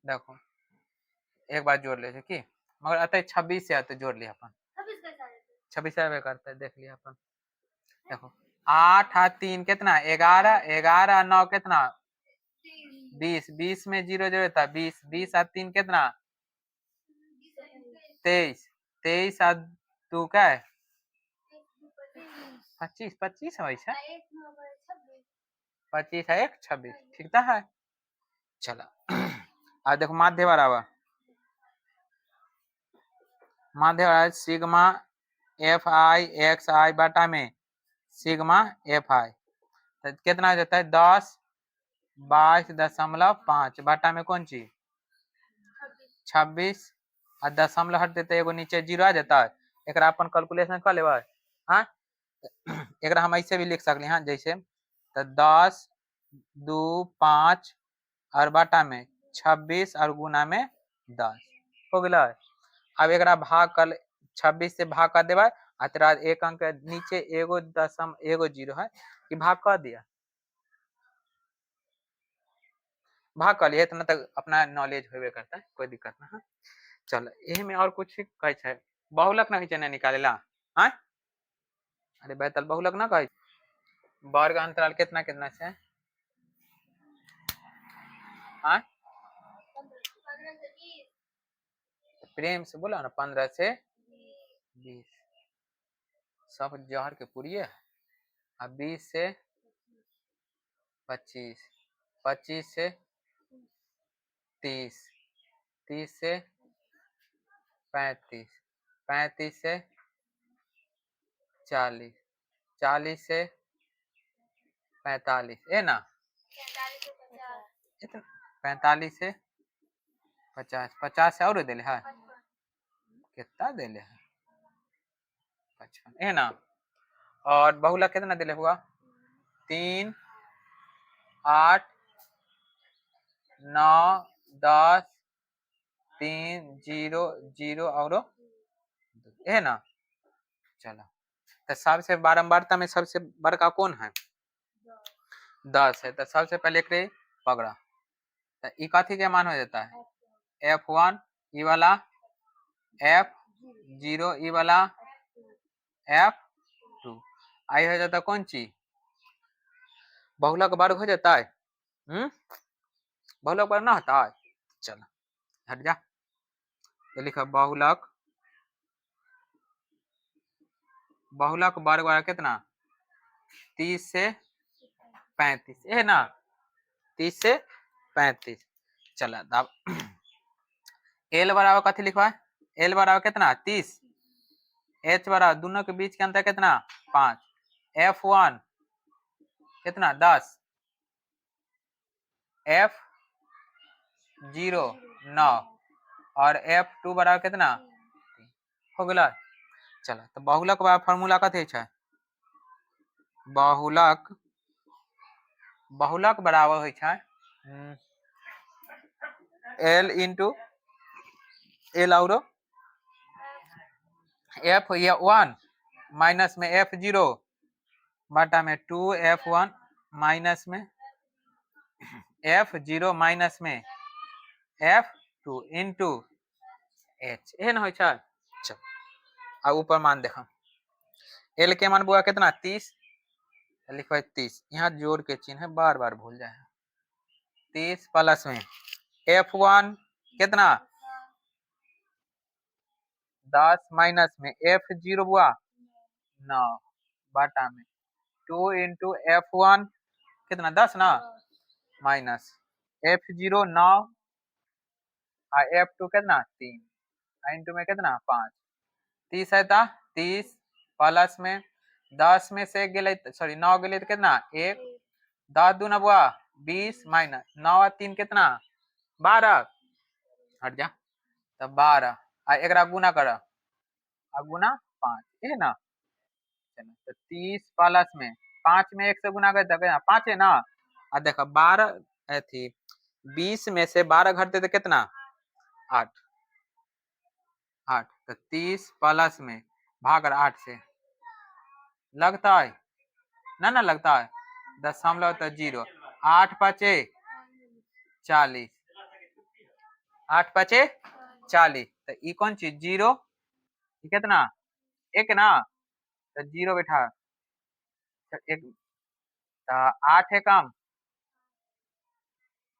देखो एक बार जोड़ ले की मगर अतः 26 से आते जोड़ लिया अपन 26 रहबे करता है, देख लिया अपन। देखो 8 और 3 कितना 11, 11 9 कितना 20, 20 में 0 0 था 20, 20 और 3 कितना 23, 23 और 2 क्या है 25, 25 है वैसा 25 है 1 26 ठीक है। चलो और देखो माध्य बराबर सिग्मा एफ आई एक्स आई बटा में सिग्मा एफ आई, तो कितना हो जाता है 10 22.5 बटा में कौन चीज 26 और दशमलव हट देते एगो नीचे 0 आ जाता है। एक अपन कैलकुलेशन कर लेबै हाँ एक हम ऐसे भी लिख सकली हाँ जैसे तो 10 2 5 और बटा में 26 और गुना में 10 हो गया। अब एक भाग कर 26 से भाग कर देवे आ तेरा एक अंक नीचे एगो दशम एगो 0 है कि भाग कर दिया भाग कर लिया इतना तक अपना नॉलेज होबे करता है कोई दिक्कत ना है। चल यही में और कुछ कहे छै बहुलक ना ना निकालेला हाँ अरे बेतल बहुलक ना कहे वर्ग अंतराल कितना कितना है हाँ प्रेम से बोला ना 15 से 20 सब जहर के पुरिये अब 20 से 25, 25 से 30, 30 से 35, 35 से 40, 40 से 45 है ना 45 से 50, 50 से और दिले है कितना दिले है 55 है ना। और बहुला कितना दिले हुआ 3 8 9 10 3 0 0 और है ना। चलो तो सबसे बारंबारता में सबसे बड़का कौन है 10 है तो सबसे पहले पकड़ा तो ई कथी के मान हो जाता है F1 ई वाला F0 ई वाला F2 आई हो जाता कौन चीज बहुलक वर्ग हो जाता है बहुलक वर्ग ना होता है। चलो हट जा ये लिखा बहुलक वर्ग वाला कितना 30 से 35 है ना 30 से 35। चला अब एल बराबर कथी लिखवा एल बराबर कितना 30 एच बराबर दोनों के बीच के अंतर कितना 5 F1 कितना 10 F0 9 और F2 बराबर कितना हो गया। चलो तो बहुलक फॉर्मूला कथी है बहुलक बहुलक बराबर है एल इंटू एल और F1 माइनस में F0 बटा में 2F1 माइनस में F0 माइनस में F2 इंटू एच एहन हो चल अब ऊपर मान देखो एल के मान बुआ कितना 30 लिखो 30 यहाँ जोड़ के चिन्ह है बार बार भूल जाए 30 प्लस में F1 कितना 10 माइनस में F0 बुआ 9 बटा में 2 इंटू F1 कितना 10 ना माइनस F0 9 और F2 कितना 3 इंटू में कितना 5 30 है था 30 प्लस में 10 में से गेले सॉरी 9 गेले तो कितना 1 10 दूना बुआ 20 माइनस 9 और 3 कितना 12 हट जा तब 12 आ एकरा गुना कर गुना 5 है ना। तो 30 प्लस में 5 में 1 से गुना कर 5 है ना और देखो 12 थी 20 में से 12 घटते तो कितना 8 8 तो 30 प्लस में भाग 8 से लगता है ना लगता है 0.0 8 5 40 8 5 40 तो ई कौन चीज 0 कितना एक ना, तो जीरो बैठा, तो एक, तो 8 है काम,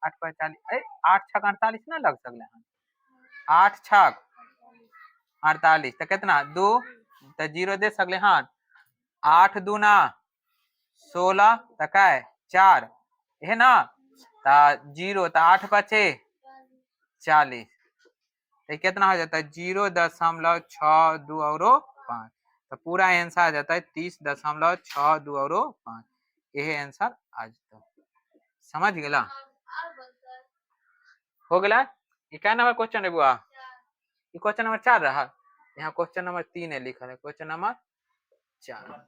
8 पर 40, 8 छक 48 ना लग सकले हैं, 8 छक 48, तो कितना 2, तो जीरो दे सकले हाँ, 8 दूना 16, तो क्या है 4 है ना, तो जीरो, तो 8 पचे 40, तो कितना हो जाता है 0.62 और 5, तो पूरा आंसर आ जाता है 30.62 और 5, यही आंसर आ जाता है। समझ गया? हो गया? ये क्या नंबर क्वेश्चन है बुआ? ये क्वेश्चन नंबर 4 रहा, यहाँ क्वेश्चन नंबर 3 है लिखा है, क्वेश्चन नंबर 4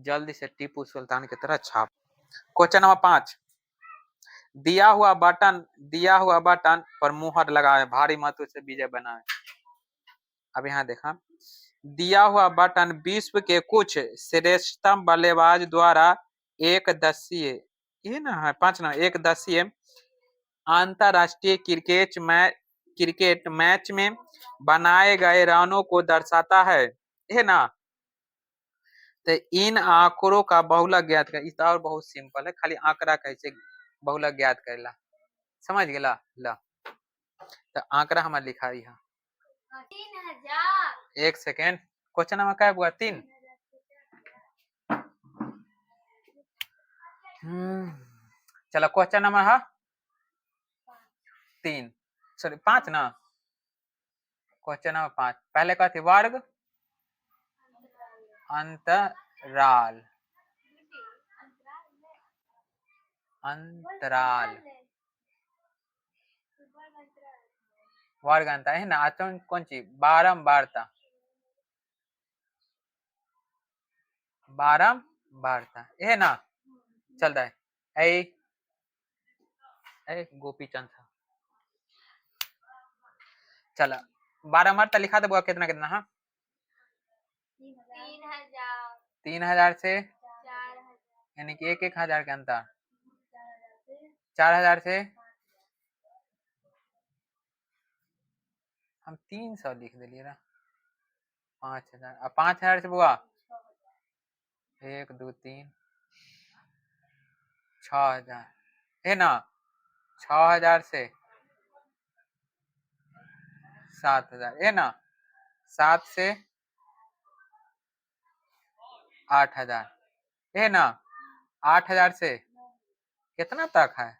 जल्दी से टीपू सुल्तान की तरह छाप। क्वेश्चन नंबर 5, दिया हुआ बटन पर मुहर लगाए, भारी मतों से विजय बनाए। अब यहाँ देखा, दिया हुआ बटन विश्व के कुछ श्रेष्ठतम बल्लेबाज द्वारा एक दसीय, ये ना है 5 ना, एक दसीय अंतरराष्ट्रीय क्रिकेट मैच में बनाए गए रनों को दर्शाता है ना, तो इन आंकड़ों का बहुलक ज्ञात कर, इस और बहुत सिंपल है, खाली आंकड़ा कैसे बहुलक ज्ञात करेला, समझ गया ला, तो आंकड़ा हमारे लिखा है 3000, एक सेकेंड, क्वेश्चन नंबर क्या हुआ 3, चलो क्वेश्चन नंबर है 3, सॉरी 5 ना, क्वेश्चन नंबर 5 पहले का थी वर्ग अंतराल, अंतराल वर्ग अंतर है ना, आचरण कौन सी बारंबारता, बारंबारता है ना, चल रहा है ए गोपी चंद था, चला बारंबारता लिखा था बुआ, कितना कितना हाँ 3000 से, यानी कि 1,000 के अंतर, 4000 से हम 300 लिख दिलिए ना, 5000, अब 5000 से बुआ 1 2 3 6000 है ना, 6000 से 7000 है ना, 7 से 8000 है ना, 8000 से कितना तक है,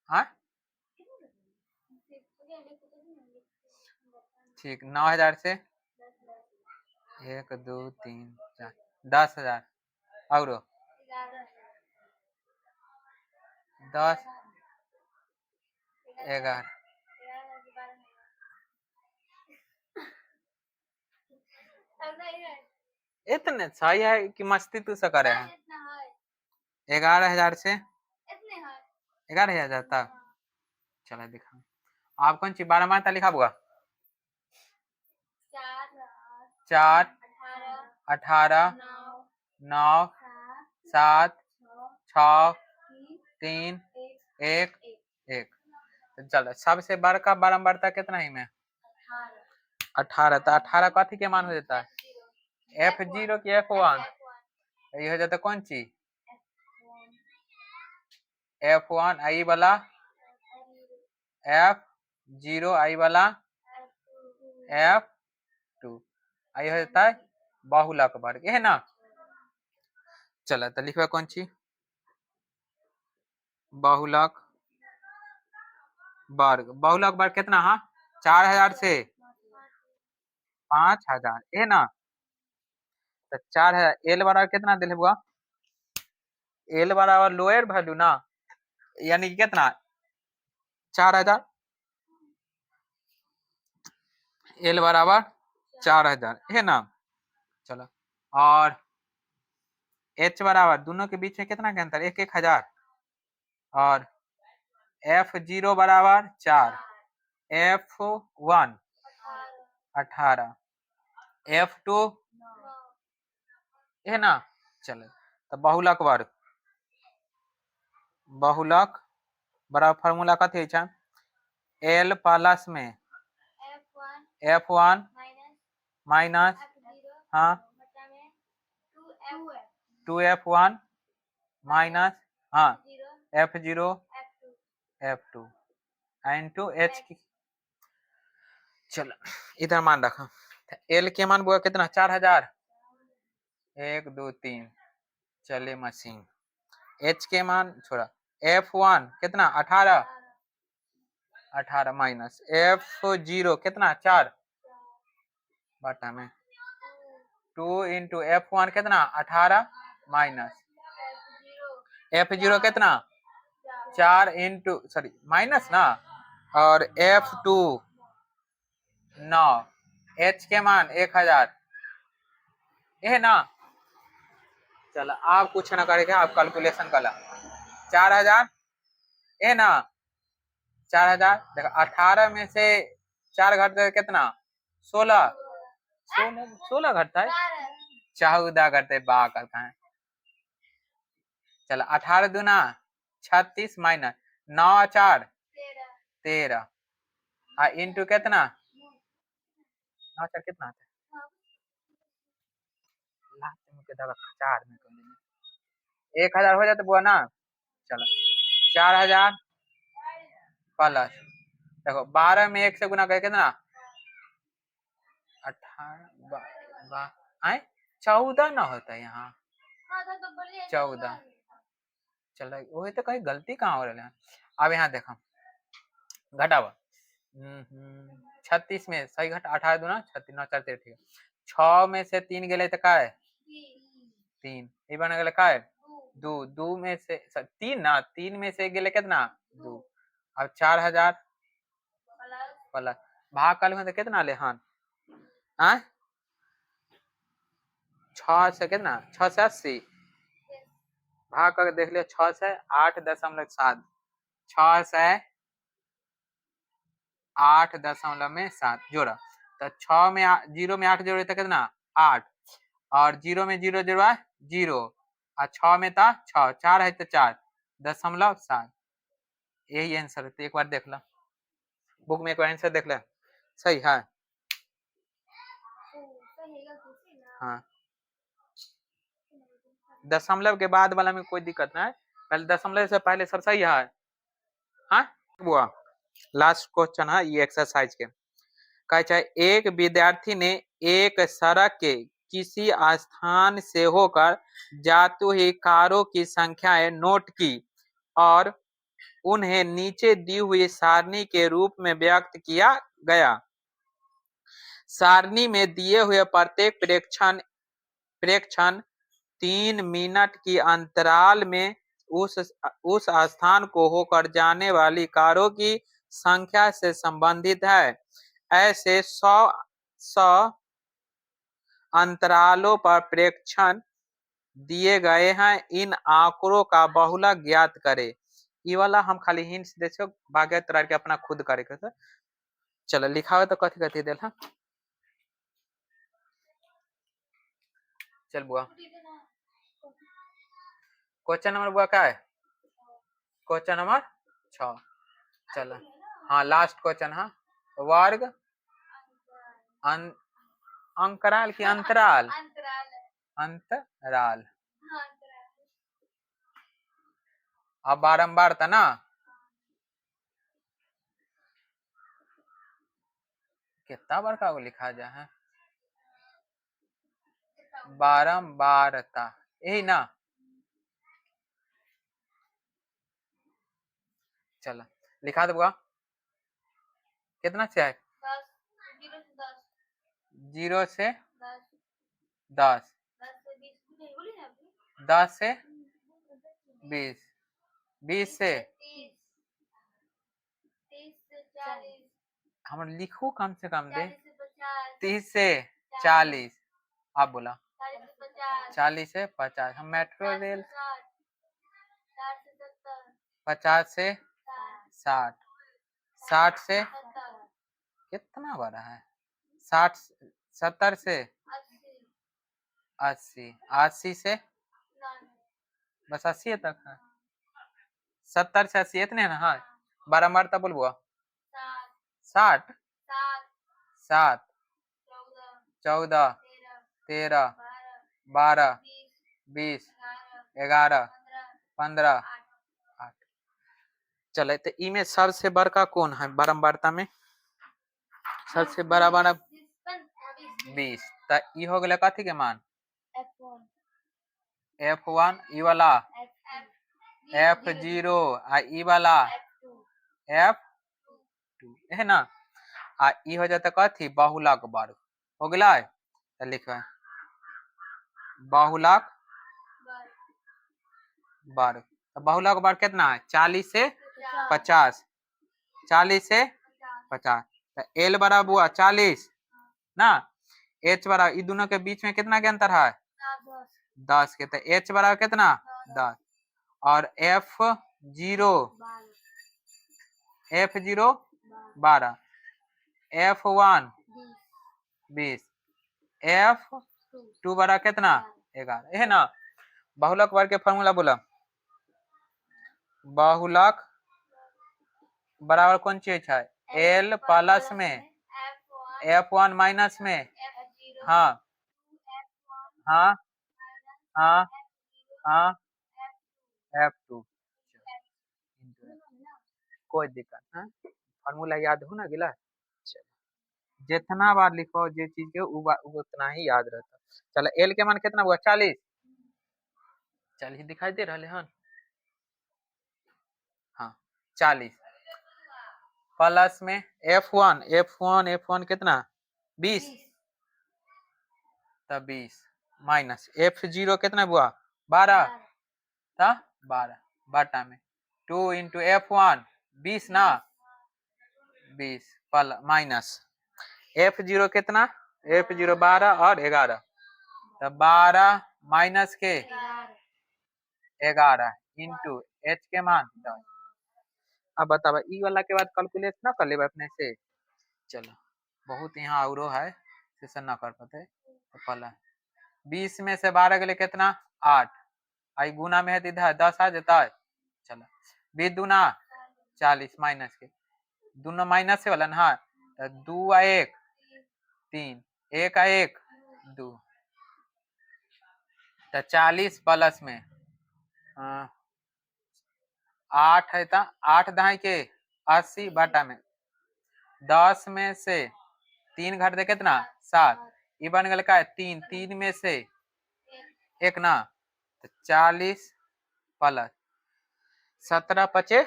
हाँ ठीक, 9000 से 1 2 3 4 10,000 और 10 11 इतने सही है कि मस्ती तू से करे है, 11,000 से 11,000 तक, चलो दिखा, आप कौन सी 12 माता लिखा हुआ, 4 18 9 7 6 3 1 1, तो चलो सबसे बड़का बारंबारता कितना ही में 18, तो 18 कथी के मान हो जाता है F0 की F1, ये हो जाता कौन सी F1 आई वाला F0 आई वाला F2, आई हो जाता है बहुलक वर्ग है ना, चला तो लिखवा कौन सी बहुलक वर्ग, बहुलक वर्ग कितना हाँ 4000 से 5000 है ना, तो 4000 एल बराबर कितना दिले हुआ, एल बराबर लोअर वैल्यू ना, यानी कि कितना 4000, एल बराबर 4000 है ना, चलो, और एच बराबर दोनों के बीच में कितना के अंतर 1,000, और F0 बराबर 4, F1 18, F2 है ना, चलो, तो बहुलक वर्ग, बहुलक बराबर फार्मूला कथी है, एल प्लस में F1 माइनस हाँ 2F1 माइनस हाँ F0 F2 इंटू H की। चलो इधर मान रखा। एल के मान बुआ कितना 4000 1 2 3। चले मशीन। एच के मान छोड़ा F1 कितना 18 माइनस F0 कितना 4 बटा में 2 इंटू F1 कितना 18 माइनस F0 कितना 4 इंटू सॉरी माइनस ना और F2 9 H के मान 1000 ये ना। चलो आप कुछ ना करेगा आप कैलकुलेशन कर ला 4000 ये ना 4000 देखो 18 में से 4 घटते कितना 16 16 घटता है 14 घटते बा करता है। चलो 18 दूना 36 माइनस 9 4 13 इंटू कितना 9 4 कितना आता है लास्ट में कितना 4 में 1000 हो जाता बुआ ना। चलो 4000 प्लस देखो 12 में 1 से गुना करके कितना 18 14 ना होता है यहाँ 14। चलो वही तो कहीं गलती कहाँ हो रहा है। अब यहाँ देखो घटावा 36 में सही घट 18 दूना 36 9 4 ठीक है 6 में से 3 गए तो का है 3 ये बन गए का है 2 2 में से 3 ना 3 में से गए कितना 2 अब 4000 प्लस भाग काल में तो कितना ले हाँ 6 से कितना 6 से 80 भाग करके देख लियो 6 से 8.7 6 से 8.7 जोड़ा तो 6 में 0 में 8 जोड़े तो कितना 8 और 0 में 0 जोड़ा 0 और 6 में था 6 4 है तो 4.7 यही आंसर है। तो एक बार देख लो बुक में एक बार आंसर देख ले सही है। हाँ दशमलव के बाद वाला में कोई दिक्कत नहीं है पहले दशमलव से पहले सब सही है। हाँ बुआ लास्ट क्वेश्चन है ये एक्सरसाइज के कहे चाहे एक विद्यार्थी ने एक सड़क के किसी स्थान से होकर जाते हुए कारों की संख्याएं नोट की और उन्हें नीचे दी हुई सारणी के रूप में व्यक्त किया गया। सारणी में दिए हुए प्रत्येक प्रेक्षण 3 मिनट की अंतराल में उस स्थान को होकर जाने वाली कारों की संख्या से संबंधित है। ऐसे 100 अंतरालों पर प्रेक्षण दिए गए हैं इन आंकड़ों का बहुलक ज्ञात करे। ये वाला हम खाली हिंट्स दे छो बाकी तरह के अपना खुद करे के चलो लिखा हुआ तो कथी कथी देल चल बुआ क्वेश्चन नंबर बुआ क्या है क्वेश्चन नंबर 6 चलो हाँ लास्ट क्वेश्चन हाँ वर्ग अंतराल की अंतराल अंतराल अब बारंबार था ना कितना बार का लिखा जा है बारंबारता यही ना। चलो लिखा दो कितना से है 0 से 10 10 से 20 20 से हम लिखो कम से कम दे 30 से 40 आप बोला 40 से 50 हम मेट्रो रेल 50 से 60 60 से कितना बड़ा है 60 70 से 80 80 से बस 80 तक है 70 से 80 इतने ना हाँ बारंबार तब बोलबो 60 7 14, 13, 12, 20, 11, 15, 8। चले तो इमे सबसे बड़का कौन है बारंबारता में? सबसे बड़ा 20। तो ई हो गया कथी के मान? F1 ई वाला F0 आ ई वाला F2 है ना। आ ई हो जाता कथी? बहुलक वर्ग हो गया। तो लिखो बहुलक वर्ग। तो बहुलक वर्ग कितना है? 40 से 50, 40 से 50। तो L बराबर हुआ 40 ना, H बराबर ई दोनों के बीच में कितना के अंतर है? 10 के। तो H बराबर कितना? 10। और F0 12, F1 20, F2 बराबर कितना? 11 है ना। बहुलक वर्ग के फॉर्मूला बोला। बहुलक बराबर कौन चीज है? L प्लस में F1 माइनस में, हाँ हाँ हाँ हाँ F2। कोई दिक्कत है, फॉर्मूला याद हो ना गिला। जितना बार लिखो जे चीज के उतना ही याद रहता। चलो L के मान कितना हुआ? 40। 40 दिखाई दे रहा है। हाँ 40 प्लस में F1 कितना? 20। तब 20 माइनस F0 कितना हुआ? 12 था, 12 बटा में 2 इंटू F1 20 ना, 20 माइनस F0 कितना? F0 12 और 11। तो 12 माइनस के 11 इंटू H के मान 10। अब बताओ ई वाला के बाद कैलकुलेट ना कर लेबे अपने से। चलो बहुत यहाँ और है सेशन ना कर पाते। तो पहला 20 में से 12 के लिए कितना? 8। आई गुना में है तो इधर 10 आ जाता है। चलो 20 दूना 40 माइनस के दोनों माइनस से वाला ना। तो 2 आ 1 3, 1 आ 1 2। तो 40 प्लस में 8 है, 8 दहाई के 80 बटा में 10 में से 3 घट दे कितना? 7। ये बन गया का 3 में से 1 ना। तो 40 प्लस 17 पचे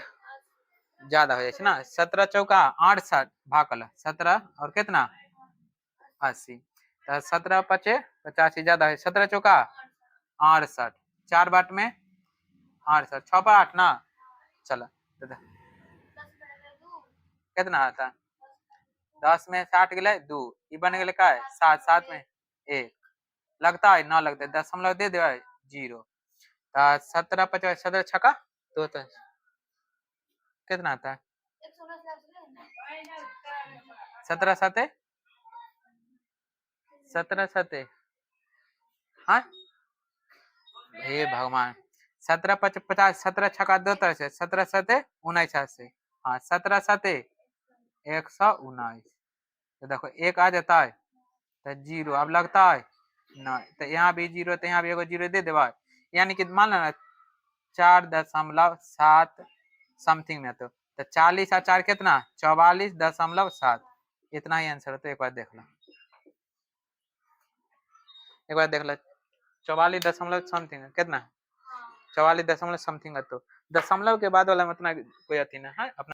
ज्यादा हो जाए ना। 17 चौका 68 भागल 17 और कितना? 80। तो 17 पचे 85 ज्यादा है। 17 चौका 68, 4 बाट में 68, 6 पर 8 ना। चलो कितना आता? 10 में 60 गए 2, ये बन गए का 7, 7 में 1 लगता है ना, लगता है दशमलव दे दे 0। 17 50 17 छक्का तो कितना आता है? 17 7 17 7 हाँ हे भगवान। 17 50 17 छक्का 2 तरह से 17 7 19 से, हाँ 17 7 119। तो देखो 1 आ जाता है तो 0 अब लगता है ना। तो यहाँ भी 0 तो यहाँ भी एगो 0 दे देवा, यानी कि मान लो 4.7 समथिंग में। तो 40 और 4 कितना? 44.7। इतना ही आंसर है। तो एक बार देख लो, एक बार देख लो 44 समथिंग कितना? 44 समथिंग है। तो दशमलव के बाद वाला मतलब कोई अथी ना है अपना।